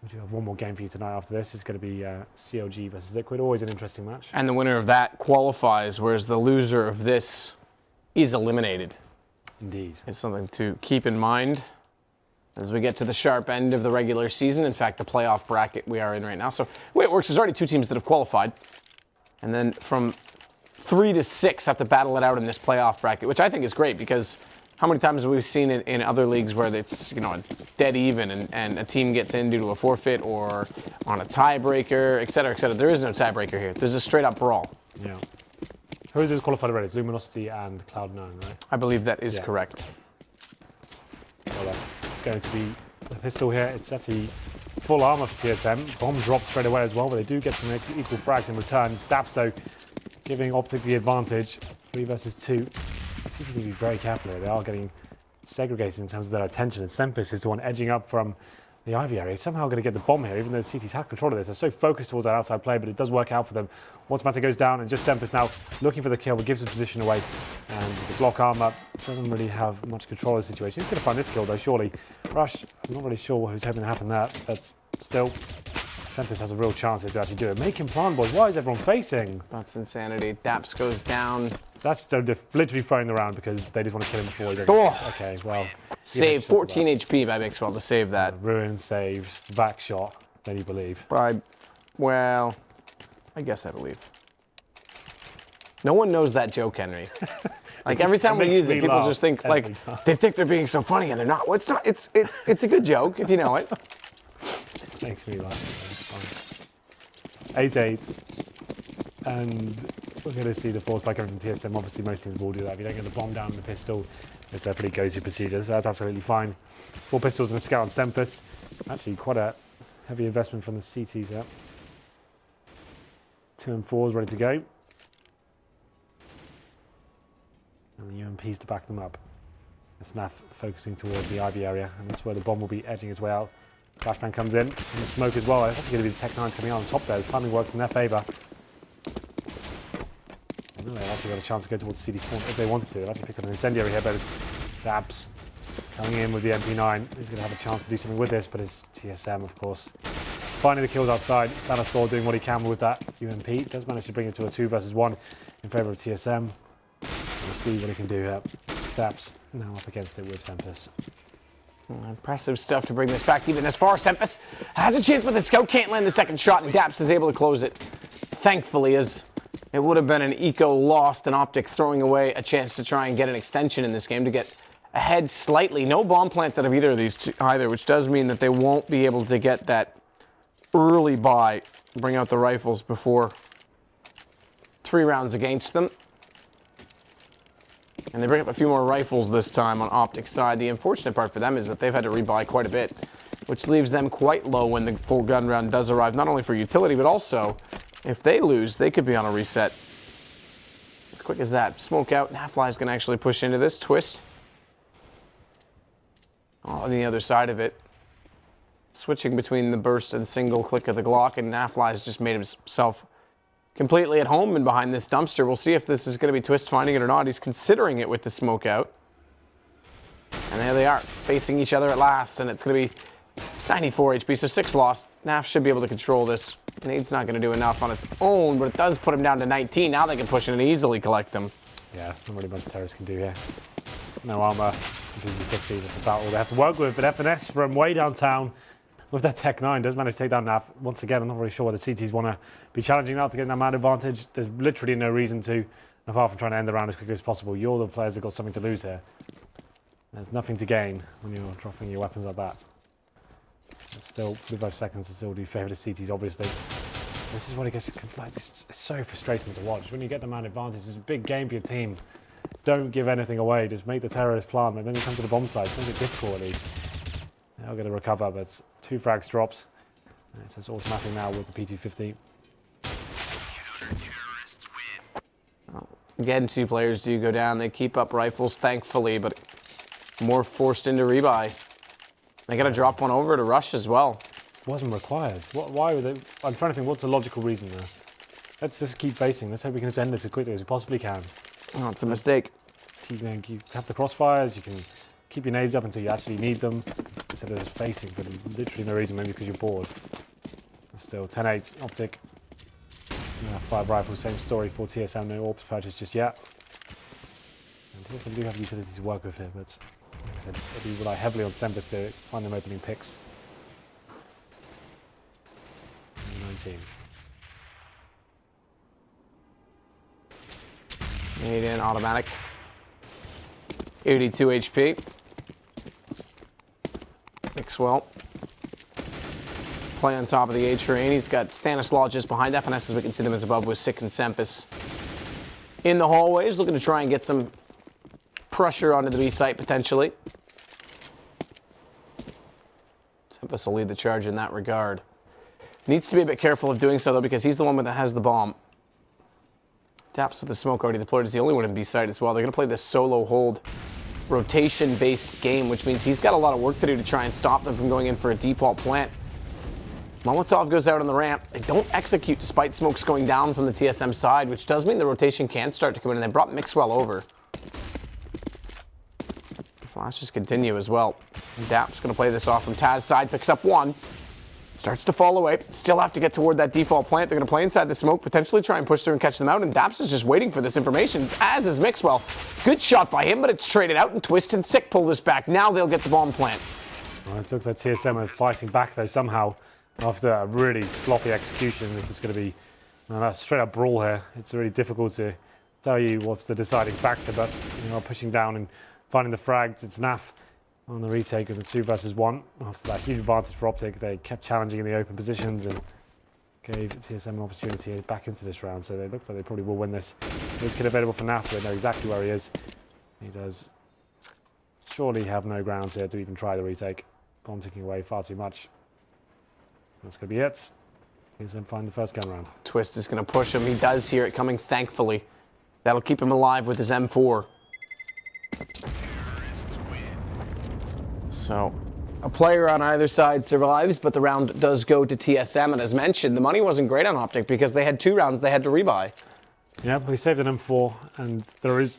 We do have one more game for you tonight after this. It's going to be CLG versus Liquid. Always an interesting match. And the winner of that qualifies, whereas the loser of this is eliminated. Indeed. It's something to keep in mind as we get to the sharp end of the regular season. In fact, the playoff bracket we are in right now. So the way it works, there's already 2 teams that have qualified. And then from 3 to 6 have to battle it out in this playoff bracket, which I think is great because how many times have we seen it in other leagues where it's, you know, a dead even and a team gets in due to a forfeit or on a tiebreaker, et cetera, et cetera. There is no tiebreaker here. There's a straight up brawl. Yeah. Who is this qualified already? Luminosity and Cloud9, right? I believe that is correct. Well, it's going to be the pistol here. It's actually full armor for TSM. Bomb drops straight away as well, but they do get some equal frags in return. daps, though, giving Optic the advantage. 3 versus 2. I see if you need to be very careful here. They are getting segregated in terms of their attention, and SEMPHIS is the one edging up from the Ivy area. He's somehow going to get the bomb here, even though the CTs have control of this. They're so focused towards that outside play, but it does work out for them. Autimatic goes down, and just SEMPHIS now looking for the kill, but gives the position away. And the block armor doesn't really have much control of the situation. He's going to find this kill, though, surely. Rush, I'm not really sure who's hoping to happen there, but still, SEMPHIS has a real chance here to actually do it. Make him plan, boys. Why is everyone facing? That's insanity. daps goes down. That's they're literally throwing the round because they just want to kill him before he does. Oh. Okay, well. Save 14 HP by Mixwell to save that. Ruin, save, back shot, then you believe. Well, I guess I believe. No one knows that joke, Henry. Like every time we use it, people just think like they think they're being so funny and they're not. Well, it's not. It's a good joke if you know it. It makes me laugh. 8-8. And we're going to see the force back coming from TSM. Obviously, most teams will do that. If you don't get the bomb down in the pistol, it's a pretty go-to procedure, so that's absolutely fine. 4 pistols and a scout on SEMPHIS. Actually, quite a heavy investment from the CTs there. 2 and 4s ready to go. And the UMPs to back them up. It's NAF focusing towards the Ivy area, and that's where the bomb will be edging its way out. Flashbang comes in, and the smoke as well. It's actually going to be the Tech 9s coming out on top there. The timing works in their favour. They've actually got a chance to go towards CD spawn if they wanted to. They've actually picked up an incendiary here, but daps coming in with the MP9. He's going to have a chance to do something with this, but it's TSM, of course. Finding the kills outside. Stanislaw doing what he can with that UMP. Does manage to bring it to a 2 versus 1 in favour of TSM. We'll see what he can do here. daps now up against it with SEMPHIS. Impressive stuff to bring this back even as far. SEMPHIS has a chance, but the scout can't land the second shot, and daps is able to close it. Thankfully, as it would have been an eco lost and Optic throwing away a chance to try and get an extension in this game to get ahead slightly. No bomb plants out of either of these two either, which does mean that they won't be able to get that early buy, bring out the rifles before 3 rounds against them. And they bring up a few more rifles this time on Optic side. The unfortunate part for them is that they've had to rebuy quite a bit, which leaves them quite low when the full gun round does arrive, not only for utility, but also if they lose, they could be on a reset. As quick as that. Smoke out. NAF-FLY is going to actually push into this. Twistzz on the other side of it. Switching between the burst and single click of the Glock, and NAF-FLY has just made himself completely at home and behind this dumpster. We'll see if this is going to be Twistzz finding it or not. He's considering it with the smoke out. And there they are, facing each other at last, and it's going to be 94 HP, so 6 lost. NAF should be able to control this. Nade's not going to do enough on its own, but it does put him down to 19. Now they can push in and easily collect him. Yeah, not really much terrorists can do here. No armor, completely 50. That's about all they have to work with. But FNS from way downtown with their Tech 9 does manage to take down NAF. Once again, I'm not really sure why the CTs want to be challenging now to get that man advantage. There's literally no reason to, apart from trying to end the round as quickly as possible. You're the players that got something to lose here. There's nothing to gain when you're dropping your weapons like that. But still, 45 seconds to still do favour the CTs, obviously. This is what it gets, like, it's so frustrating to watch. When you get the man advantage, it's a big game for your team. Don't give anything away. Just make the terrorist plan. But then you come to the bomb site. Make it difficult at least. They'll get a recover, but 2 frags drops. And it says automatic now with the P250. Again, 2 players do go down. They keep up rifles, thankfully, but more forced into rebuy. They got to drop one over to Rush as well. This wasn't required. Why were they? I'm trying to think what's the logical reason there. Let's just keep facing. Let's hope we can just end this as quickly as we possibly can. Oh, it's a mistake. You have the crossfires. You can keep your nades up until you actually need them. Instead of just facing for literally no reason, maybe because you're bored. Still, 10-8, Optic. 5 rifles, same story for TSM. No AWPs purchase just yet. And TSM do have utilities to work with here, but like I said, they do rely heavily on SEMPHIS to find them opening picks. 19. Need in automatic. 82 HP. Mixwell. Play on top of the A train. He's got Stanislaw just behind FNS, as we can see them as above with Sick and SEMPHIS. In the hallways, looking to try and get some pressure onto the B site potentially. SEMPHIS will lead the charge in that regard. Needs to be a bit careful of doing so though, because he's the one that has the bomb. Daps with the smoke already deployed is the only one in B site as well. They're going to play this solo hold rotation-based game, which means he's got a lot of work to do to try and stop them from going in for a default plant. Molotov goes out on the ramp. They don't execute despite smokes going down from the TSM side, which does mean the rotation can start to come in, and they brought Mixwell over. The flashes continue as well. Daps going to play this off from Taz side, picks up 1. Starts to fall away. Still have to get toward that default plant. They're going to play inside the smoke, potentially try and push through and catch them out. And Daps is just waiting for this information, as is Mixwell. Good shot by him, but it's traded out, and Twistzz and Sick pull this back. Now they'll get the bomb plant. Well, it looks like TSM are fighting back, though, somehow. After a really sloppy execution, this is going to be a straight up brawl here. It's really difficult to tell you what's the deciding factor, but pushing down and finding the frags. It's NAF on the retake of the 2 versus 1. After that huge advantage for Optic, they kept challenging in the open positions and gave TSM an opportunity back into this round. So they look like they probably will win this. There's kid available for NAF. They know exactly where he is. He does surely have no grounds here to even try the retake. Bomb ticking away far too much. That's going to be it. TSM find the first gun round. Twistzz is going to push him. He does hear it coming, thankfully. That'll keep him alive with his M4. So, a player on either side survives, but the round does go to TSM. And as mentioned, the money wasn't great on Optic because they had 2 rounds they had to rebuy. Yeah, but they saved an M4, and there is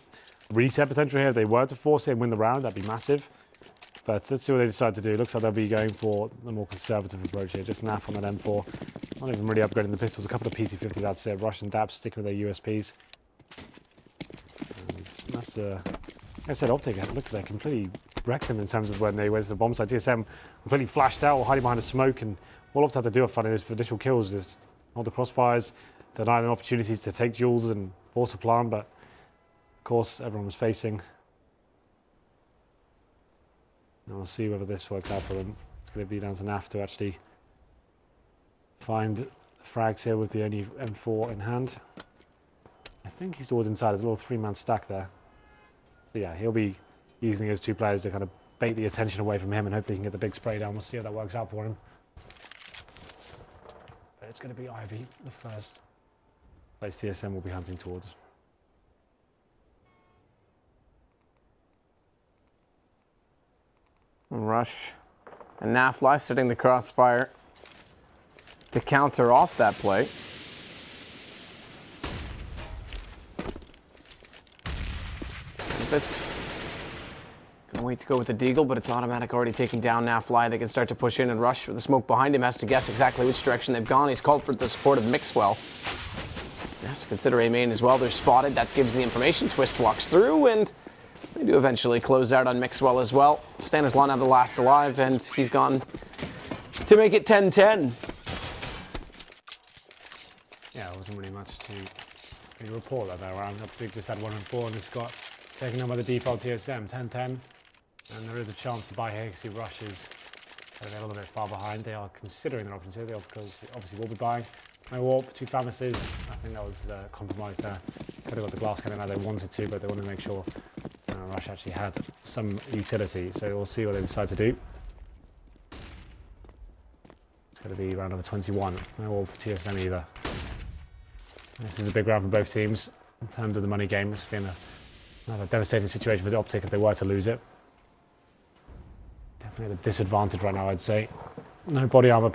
reset potential here. If they were to force it and win the round, that'd be massive. But let's see what they decide to do. Looks like they'll be going for the more conservative approach here. Just NAF on that M4. Not even really upgrading the pistols. A couple of PT-50, that's it. Rush and daps sticking with their USPs. And that's, like I said, Optic, look, they completely wrecked them in terms of when they went to the bomb site. TSM completely flashed out, hiding behind the smoke, and all Optic had to do for initial kills is hold the crossfires, deny them opportunities to take duels and force a plan, but of course everyone was facing. And we'll see whether this works out for them. It's going to be down to NAF to actually find frags here with the only M4 in hand. I think he's towards inside. There's a little 3-man stack there. So yeah, he'll be using his 2 players to kind of bait the attention away from him, and hopefully he can get the big spray down. We'll see how that works out for him. But it's going to be Ivy, the first place TSM will be hunting towards. Rush and NAF-FLY setting the crossfire to counter off that play. SEMPHIS gonna wait to go with the deagle, but it's automatic already taking down NAF-FLY. They can start to push in, and Rush with the smoke behind him has to guess exactly which direction they've gone. He's called for the support of Mixwell. Has to consider A main as well. They're spotted. That gives the information. Twistzz walks through, and they do eventually close out on mixwell as well. Stanislaw now the last alive, and he's gone to make it 10-10. Yeah, there wasn't really much to report that round. Optic just had 1 and 4, and it's got taken on by the default TSM, 10-10. And there is a chance to buy here because he rushes. They're a little bit far behind. They are considering their options here. They obviously will be buying. No warp, 2 FAMASes. I think that was the compromise there. Could have got the glass cannon now they wanted to, but they wanted to make sure Rush actually had some utility. So we'll see what they decide to do. It's going to be round number 21. No warp for TSM either. This is a big round for both teams in terms of the money game. It's been another devastating situation for the Optic if they were to lose it. Definitely at a disadvantage right now, I'd say. No body armor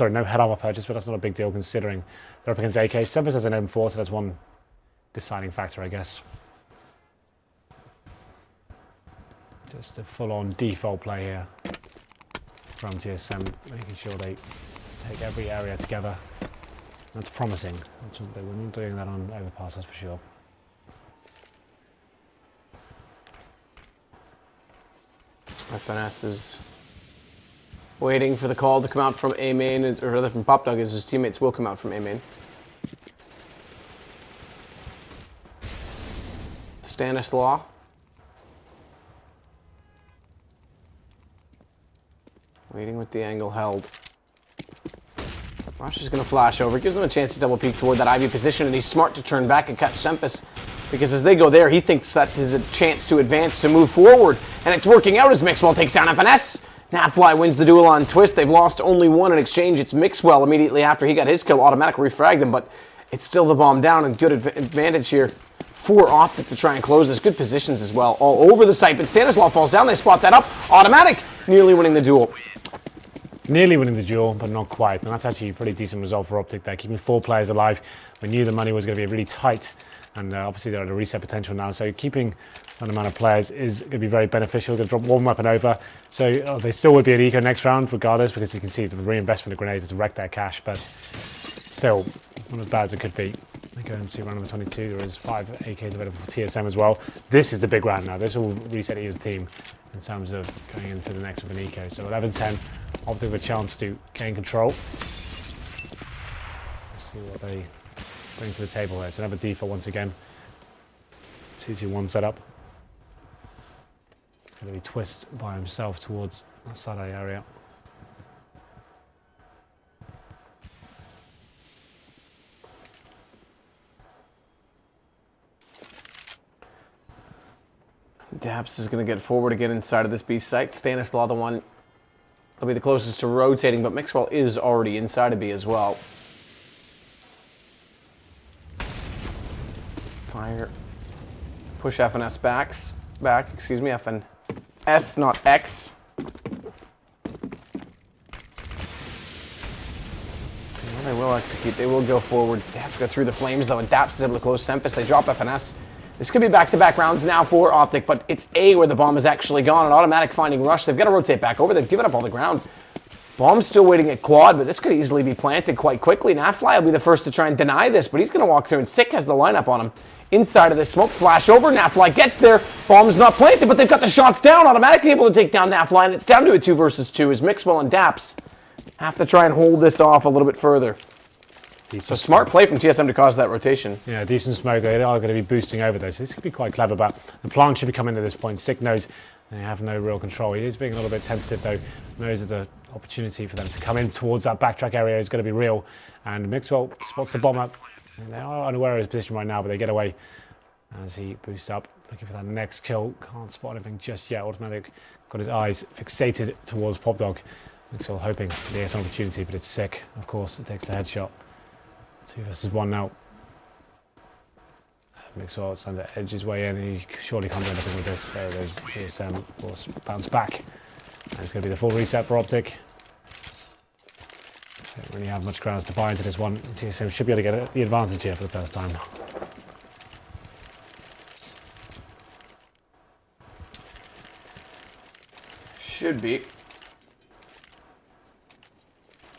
no head armor purchase, but that's not a big deal considering they're up against AK. SEMPHIS has an M4, so that's one deciding factor, I guess. Just a full-on default play here from TSM, making sure they take every area together. That's promising. They were not doing that on overpass, that's for sure. FNS is waiting for the call to come out from A main, or rather from Popdog, as his teammates will come out from A main. Stanislaw. Waiting with the angle held. Rush is going to flash over. Gives him a chance to double peek toward that Ivy position, and he's smart to turn back and catch SEMPHIS, because as they go there, he thinks that's his chance to advance, to move forward, and it's working out as mixwell takes down FNS. NAF-FLY wins the duel on Twistzz. They've lost only 1 in exchange. It's mixwell immediately after he got his kill. Autimatic refragged him, but it's still the bomb down, and good advantage here for Optic to try and close this. Good positions as well all over the site, but Stanislaw falls down. They spot that up. Autimatic nearly winning the duel. Nearly winning the duel, but not quite. And that's actually a pretty decent result for Optic there, keeping 4 players alive. We knew the money was going to be really tight, and obviously they're at a reset potential now. So keeping that amount of players is going to be very beneficial. Going to drop one weapon over. So they still would be at eco next round, regardless, because you can see the reinvestment of grenade has wrecked their cash. But still, it's not as bad as it could be. They go into round number 22. There is 5 AKs available for TSM as well. This is the big round now. This will reset either team in terms of going into the next with an eco. So 11-10. Optic with a chance to gain control. Let's see what they bring to the table here. It's another default once again. 2-2-1 setup. It's going to be Twistzz by himself towards that side area. daps is going to get forward again inside of this B site. Stanislaw, the one will be the closest to rotating, but mixwell is already inside of B as well. Fire. Push FNS back, excuse me, FNS, not X. Well, they will execute, they will go forward. They have to go through the flames though, and daps is able to close SEMPHIS. They drop FNS. This could be back-to-back rounds now for Optic, but it's A where the bomb is actually gone. An autimatic finding Rush. They've got to rotate back over. They've given up all the ground. Bomb's still waiting at quad, but this could easily be planted quite quickly. NAF-FLY will be the first to try and deny this, but he's going to walk through, and Sick has the lineup on him. Inside of this smoke, flash over. NAF-FLY gets there. Bomb's not planted, but they've got the shots down. Automatically able to take down NAF-FLY, and it's down to a 2 versus 2 as mixwell and daps have to try and hold this off a little bit further. So smart play from TSM to cause that rotation. Yeah, decent smoke. They are going to be boosting over though, so this could be quite clever, but the plant should be coming to this point. Sick knows they have no real control. He is being a little bit tentative though. Knows that the opportunity for them to come in towards that backtrack area is going to be real. And Mixwell spots the bomb up. And they are unaware of his position right now, but they get away as he boosts up. Looking for that next kill. Can't spot anything just yet. Autimatic got his eyes fixated towards Popdog. Mixwell hoping for the opportunity, but it's Sick. Of course, it takes the headshot. 2 versus 1 now. Mixwell trying to edge his way in. He surely can't do anything with this. There it is. TSM, of course, bounce back. And it's going to be the full reset for Optic. Don't really have much grounds to buy into this one. TSM should be able to get the advantage here for the first time. Should be.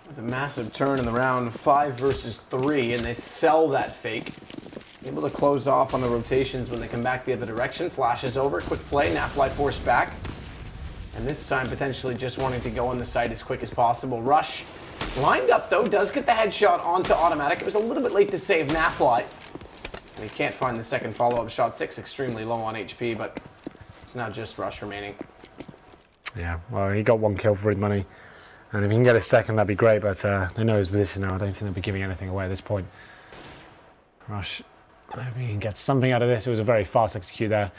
With a massive turn in the round, 5 versus 3, and they sell that fake. Able to close off on the rotations when they come back the other direction. Flashes over, quick play, NAF-FLY forced back. And this time potentially just wanting to go on the site as quick as possible. Rush lined up though, does get the headshot onto autimatic. It was a little bit late to save NAF-FLY. And he can't find the second follow-up shot. 6 extremely low on HP, but it's now just Rush remaining. Yeah, well, he got 1 kill for his money. And if he can get a second, that'd be great, but they know his position now. I don't think they'll be giving anything away at this point. Rush, hoping he can get something out of this. It was a very fast execute there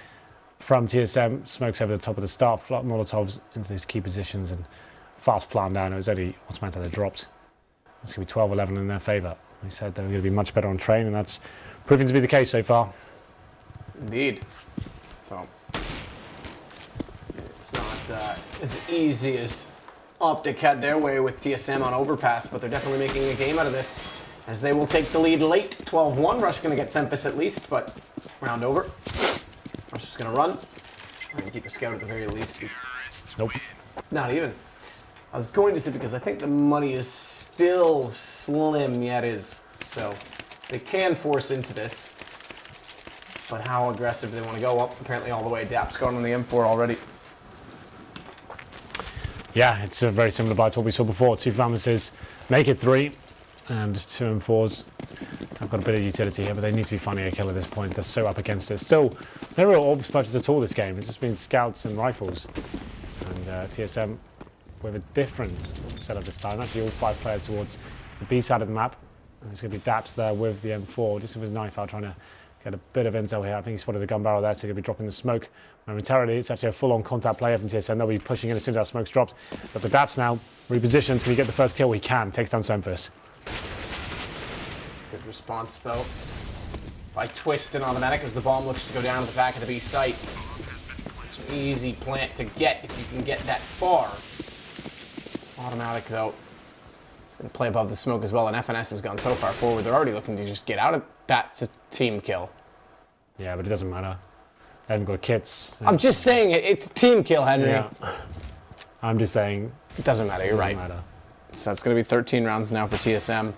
from TSM. Smokes over the top of the start, flop Molotovs into these key positions, and fast plan down. It was only autimatic that dropped. It's going to be 12-11 in their favour. They said they were going to be much better on train, and that's proving to be the case so far. Indeed. So, it's not as easy as Optic had their way with TSM on overpass, but they're definitely making a game out of this, as they will take the lead late. 12-1. Rush going to get SEMPHIS at least, but round over. Rush is going to run. Try and keep a scout at the very least. Nope. Not even. I was going to say, because I think the money is still slim. Yeah, it is. So they can force into this. But how aggressive do they want to go? Up apparently all the way. Daps going on the M4 already. Yeah, it's very similar to what we saw before. 2 Flammuses, make it 3, and 2 M4s. I've got a bit of utility here, but they need to be finding a kill at this point. They're so up against it. Still, no real orbs purchase at all this game. It's just been scouts and rifles. And TSM with a different setup this time. Actually, all 5 players towards the B side of the map. And it's going to be Daps there with the M4, just with his knife out, trying to get a bit of intel here. I think he spotted a gun barrel there, so he'll be dropping the smoke momentarily. It's actually a full-on contact player from TSM. They'll be pushing in as soon as that smoke's dropped. But the Daps now repositioned. Can he get the first kill? He can. Takes down SEMPHIS. Good response though by Twistzz and autimatic as the bomb looks to go down to the back of the B site. Such an easy plant to get if you can get that far. autimatic though, it's going to play above the smoke as well, and FNS has gone so far forward, they're already looking to just get out of. That's a team kill. Yeah, but it doesn't matter. They haven't got kits. I'm just saying it's a team kill, Henry. Yeah. I'm just saying. It doesn't matter, you're right. Matter. So it's going to be 13 rounds now for TSM.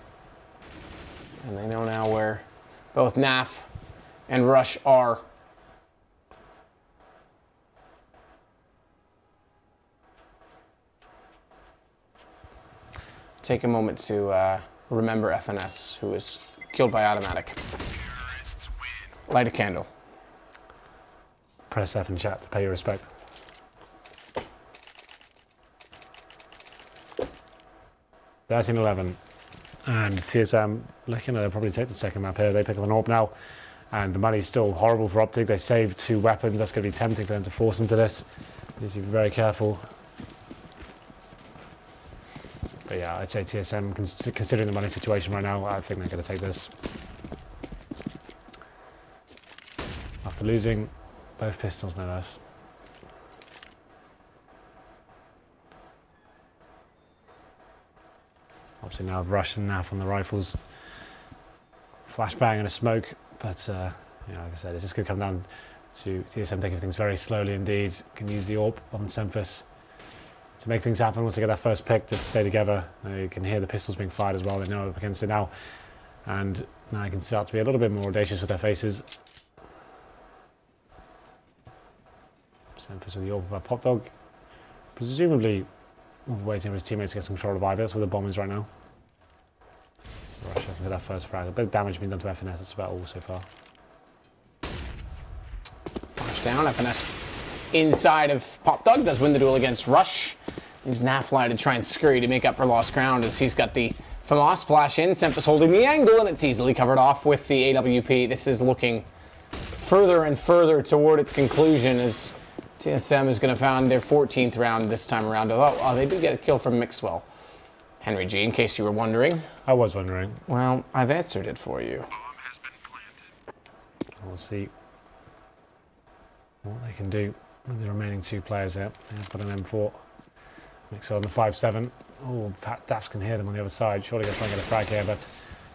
And they know now where both NAF and Rush are. Take a moment to remember FNS, who was killed by autimatic. Light a candle. Press F in chat to pay your respect. (13-11), and TSM looking at, they'll probably take the second map here. They pick up an AWP now, and the money's still horrible for Optic. They saved 2 weapons. That's going to be tempting for them to force into this. Need to be very careful. But yeah, I'd say TSM, considering the money situation right now, I think they're going to take this. After losing both pistols, no less. Obviously now have Rush and NAF on the rifles. Flashbang and a smoke, but you know, like I said, it's just going to come down to TSM taking things very slowly indeed. Can use the AWP on SEMPHIS to make things happen. Once they get that first pick, just stay together. You can hear the pistols being fired as well. They know up against it now. And now you can start to be a little bit more audacious with their faces. SEMPHIS with the AWP by Pop Dog. Presumably waiting for his teammates to get some control of Ivy. That's where the bomb is right now. Rush looking for that first frag. A bit of damage being done to FNS. That's about all so far. Flash down. FNS inside of Pop Dog. Does win the duel against Rush. Use NAF-FLY to try and scurry to make up for lost ground as he's got the FAMAS flash in. SEMPHIS holding the angle, and it's easily covered off with the AWP. This is looking further and further toward its conclusion as TSM is going to find their 14th round this time around. Although they did get a kill from mixwell. HenryG, in case you were wondering. I was wondering. Well, I've answered it for you. We'll see what they can do with the remaining 2 players here. They've got an M4. Mixwell on the 5-7. Oh, Daps can hear them on the other side. Surely going to try and get a frag here, but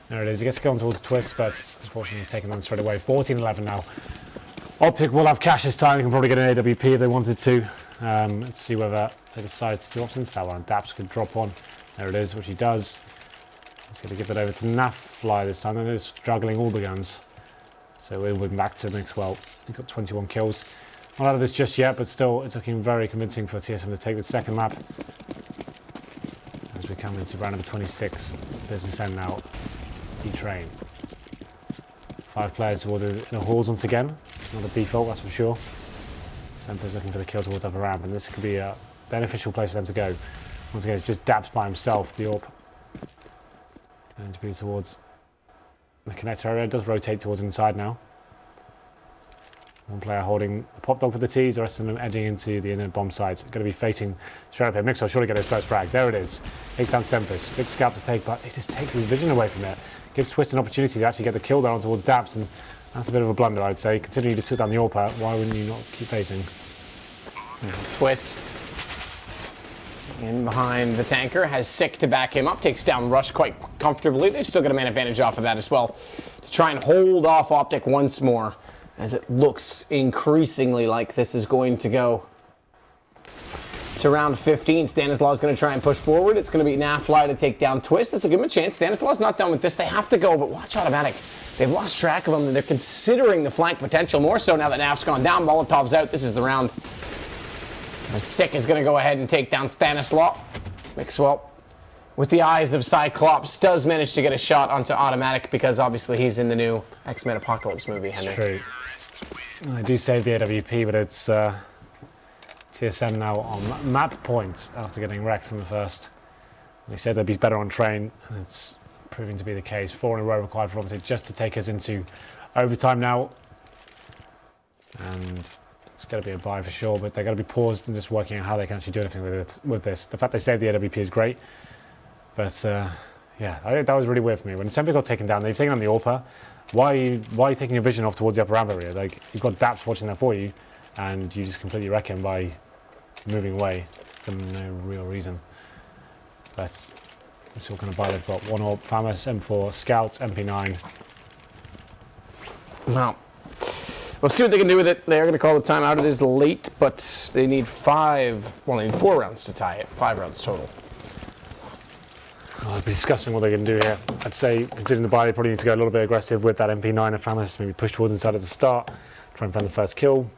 there it is. He gets to go on towards Twistzz, but unfortunately he's taken on straight away. 14-11 now. Optic will have cash this time. They can probably get an AWP if they wanted to. Let's see whether they decide to do options. That one, Daps could drop one. There it is, which he does. He's going to give it over to NAF-FLY this time. They're just juggling all the guns. So we're moving back to mixwell. He's got 21 kills. Not out of this just yet, but still it's looking very convincing for TSM to take the second map. As we come into round number 26, business end now, E-Train. 5 players towards the halls once again. Not a default, that's for sure. SEMPHIS looking for the kill towards upper ramp, and this could be a beneficial place for them to go. Once again, it's just daps by himself, the AWP. Going to be towards the connector area. It does rotate towards inside now. One player holding a pop dog for the T's, the rest of them edging into the inner bomb sites. Going to be facing straight up here. mixwell surely get his first frag. There it is. Takes down SEMPHIS. Big scalp to take, but he just takes his vision away from it. Gives Twistzz an opportunity to actually get the kill down towards daps, and that's a bit of a blunder, I'd say. Considering you just took down the AWP, why wouldn't you not keep facing? Twistzz in behind the tanker, has Sick to back him up, takes down Rush quite comfortably. They've still got a man advantage off of that as well to try and hold off Optic once more, as it looks increasingly like this is going to go to round 15. Stanislaw is going to try and push forward. It's going to be NAF-FLY to take down Twistzz. This will give him a chance. Stanislaw's not done with this. They have to go, but watch autimatic. They've lost track of him, and they're considering the flank potential more so now that NAF's gone down. Molotov's out. This is the round. Sick is going to go ahead and take down Stanislaw. mixwell, with the eyes of Cyclops, does manage to get a shot onto autimatic because obviously he's in the new X-Men Apocalypse movie, Henry. True. I do save the AWP, but it's TSM now on map point after getting wrecked in the first. They said they'd be better on train, and it's proving to be the case. 4 in a row required for Optic just to take us into overtime now. And it's going to be a buy for sure, but they're going to be paused and just working out how they can actually do anything with this. The fact they saved the AWP is great, but yeah, that was really weird for me. When SEMPHIS got taken down, they've taken on the AWP. Why are you taking your vision off towards the upper ramp area? Like, you've got daps watching there for you, and you just completely wreck him by moving away for no real reason. But let's see what kind of buy they've got. 1 AWP, FAMAS, M4, Scouts, MP9. Well, we'll see what they can do with it. They're going to call the timeout. It is late, but they need 4 rounds to tie it. 5 rounds total. I'll be discussing what they can do here. I'd say, considering the buy, they probably need to go a little bit aggressive with that MP9 and FAMAS, maybe push towards inside at the start, try and find the first kill.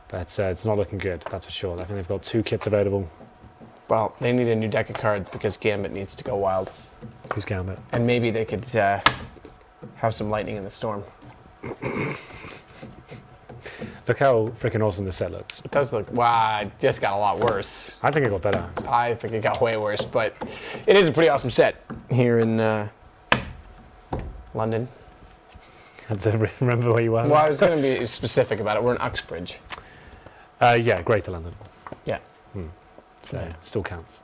But it's not looking good, that's for sure. I think they've got 2 kits available. Well, they need a new deck of cards because Gambit needs to go wild. Who's Gambit? And maybe they could have some lightning in the storm. Look how freaking awesome this set looks. It does look, wow, it just got a lot worse. I think it got better. I think it got way worse, but it is a pretty awesome set here in London. Had to remember where you were. Well, I was going to be specific about it. We're in Uxbridge. Yeah, Greater London. Yeah. So Yeah. still counts.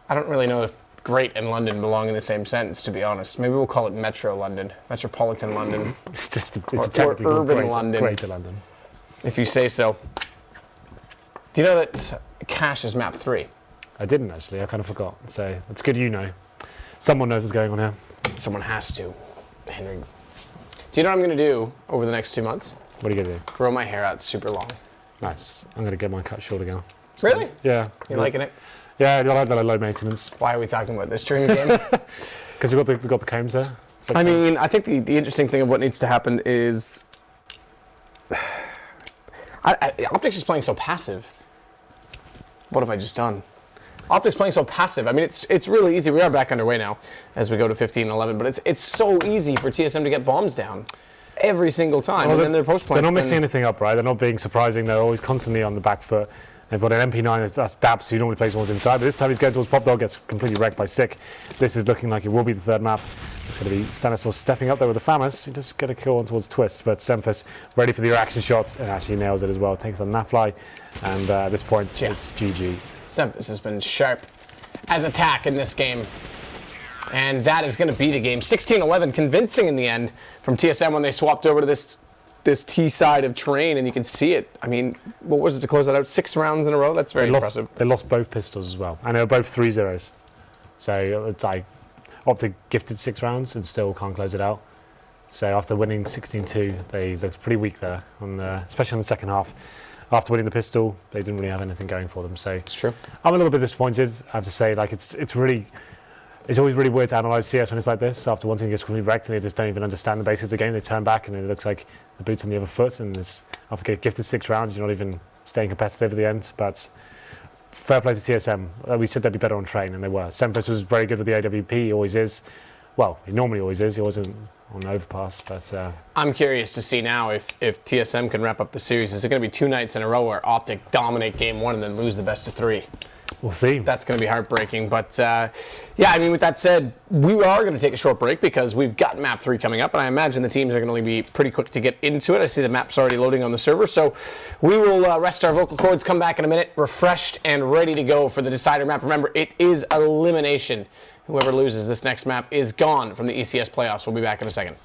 I don't really know if Great and London belong in the same sentence, to be honest. Maybe we'll call it Metro London, Metropolitan London, It's just or technically urban London, Greater London. if you say so. Do you know that Cache is map 3? I didn't actually. I kind of forgot. So it's good you know. Someone knows what's going on here. Someone has to, Henry. Do you know what I'm going to do over the next 2 months? What are you gonna do? Grow my hair out super long. Nice. I'm gonna get mine cut short again. Really? Yeah. You liking it? Yeah, I like that low maintenance. Why are we talking about this during the game? Because we've got the combs there. I mean, I think the interesting thing of what needs to happen is Optics is playing so passive. What have I just done? Optics playing so passive. I mean, it's really easy. We are back underway now as we go to 15 and 11, but it's so easy for TSM to get bombs down every single time. Well, and then their post play. They're not mixing anything up, right? They're not being surprising. They're always constantly on the back foot. They've got an MP9, that's daps, who normally plays ones inside, but this time he's going towards Pop Dog, gets completely wrecked by Sick. This is looking like it will be the 3rd map. It's going to be Stanislaw stepping up there with the FAMAS. He does get a kill on towards Twistzz, but SEMPHIS ready for the reaction shots and actually nails it as well. Takes on NAF-FLY, and at this point, it's GG. SEMPHIS has been sharp as attack in this game. And that is going to be the game. 16-11, convincing in the end from TSM when they swapped over to this T side of terrain, and you can see it. I mean, what was it to close that out? 6 rounds in a row? That's very impressive. They lost both pistols as well, and they were both 3-0s. So it's like Optic gifted 6 rounds and still can't close it out. So after winning 16-2, they looked pretty weak there, especially on the second half. After winning the pistol, they didn't really have anything going for them. So it's true. I'm a little bit disappointed. I have to say, like it's really It's always really weird to analyse CS when it's like this. After one team gets completely wrecked and they just don't even understand the basics of the game, they turn back and it looks like the boot's on the other foot, and after getting gifted 6 rounds, you're not even staying competitive at the end. But fair play to TSM. We said they'd be better on train, and they were. SEMPHIS was very good with the AWP. He always is. Well, he normally always is. He wasn't on overpass, but I'm curious to see now if TSM can wrap up the series. Is it going to be 2 nights in a row where Optic dominate game 1 and then lose the best of 3? We'll see. That's going to be heartbreaking. But yeah, I mean, with that said, we are going to take a short break because we've got map 3 coming up, and I imagine the teams are going to be pretty quick to get into it. I see the map's already loading on the server, so we will rest our vocal cords, come back in a minute, refreshed and ready to go for the decider map. Remember, it is elimination. Whoever loses this next map is gone from the ECS playoffs. We'll be back in a second.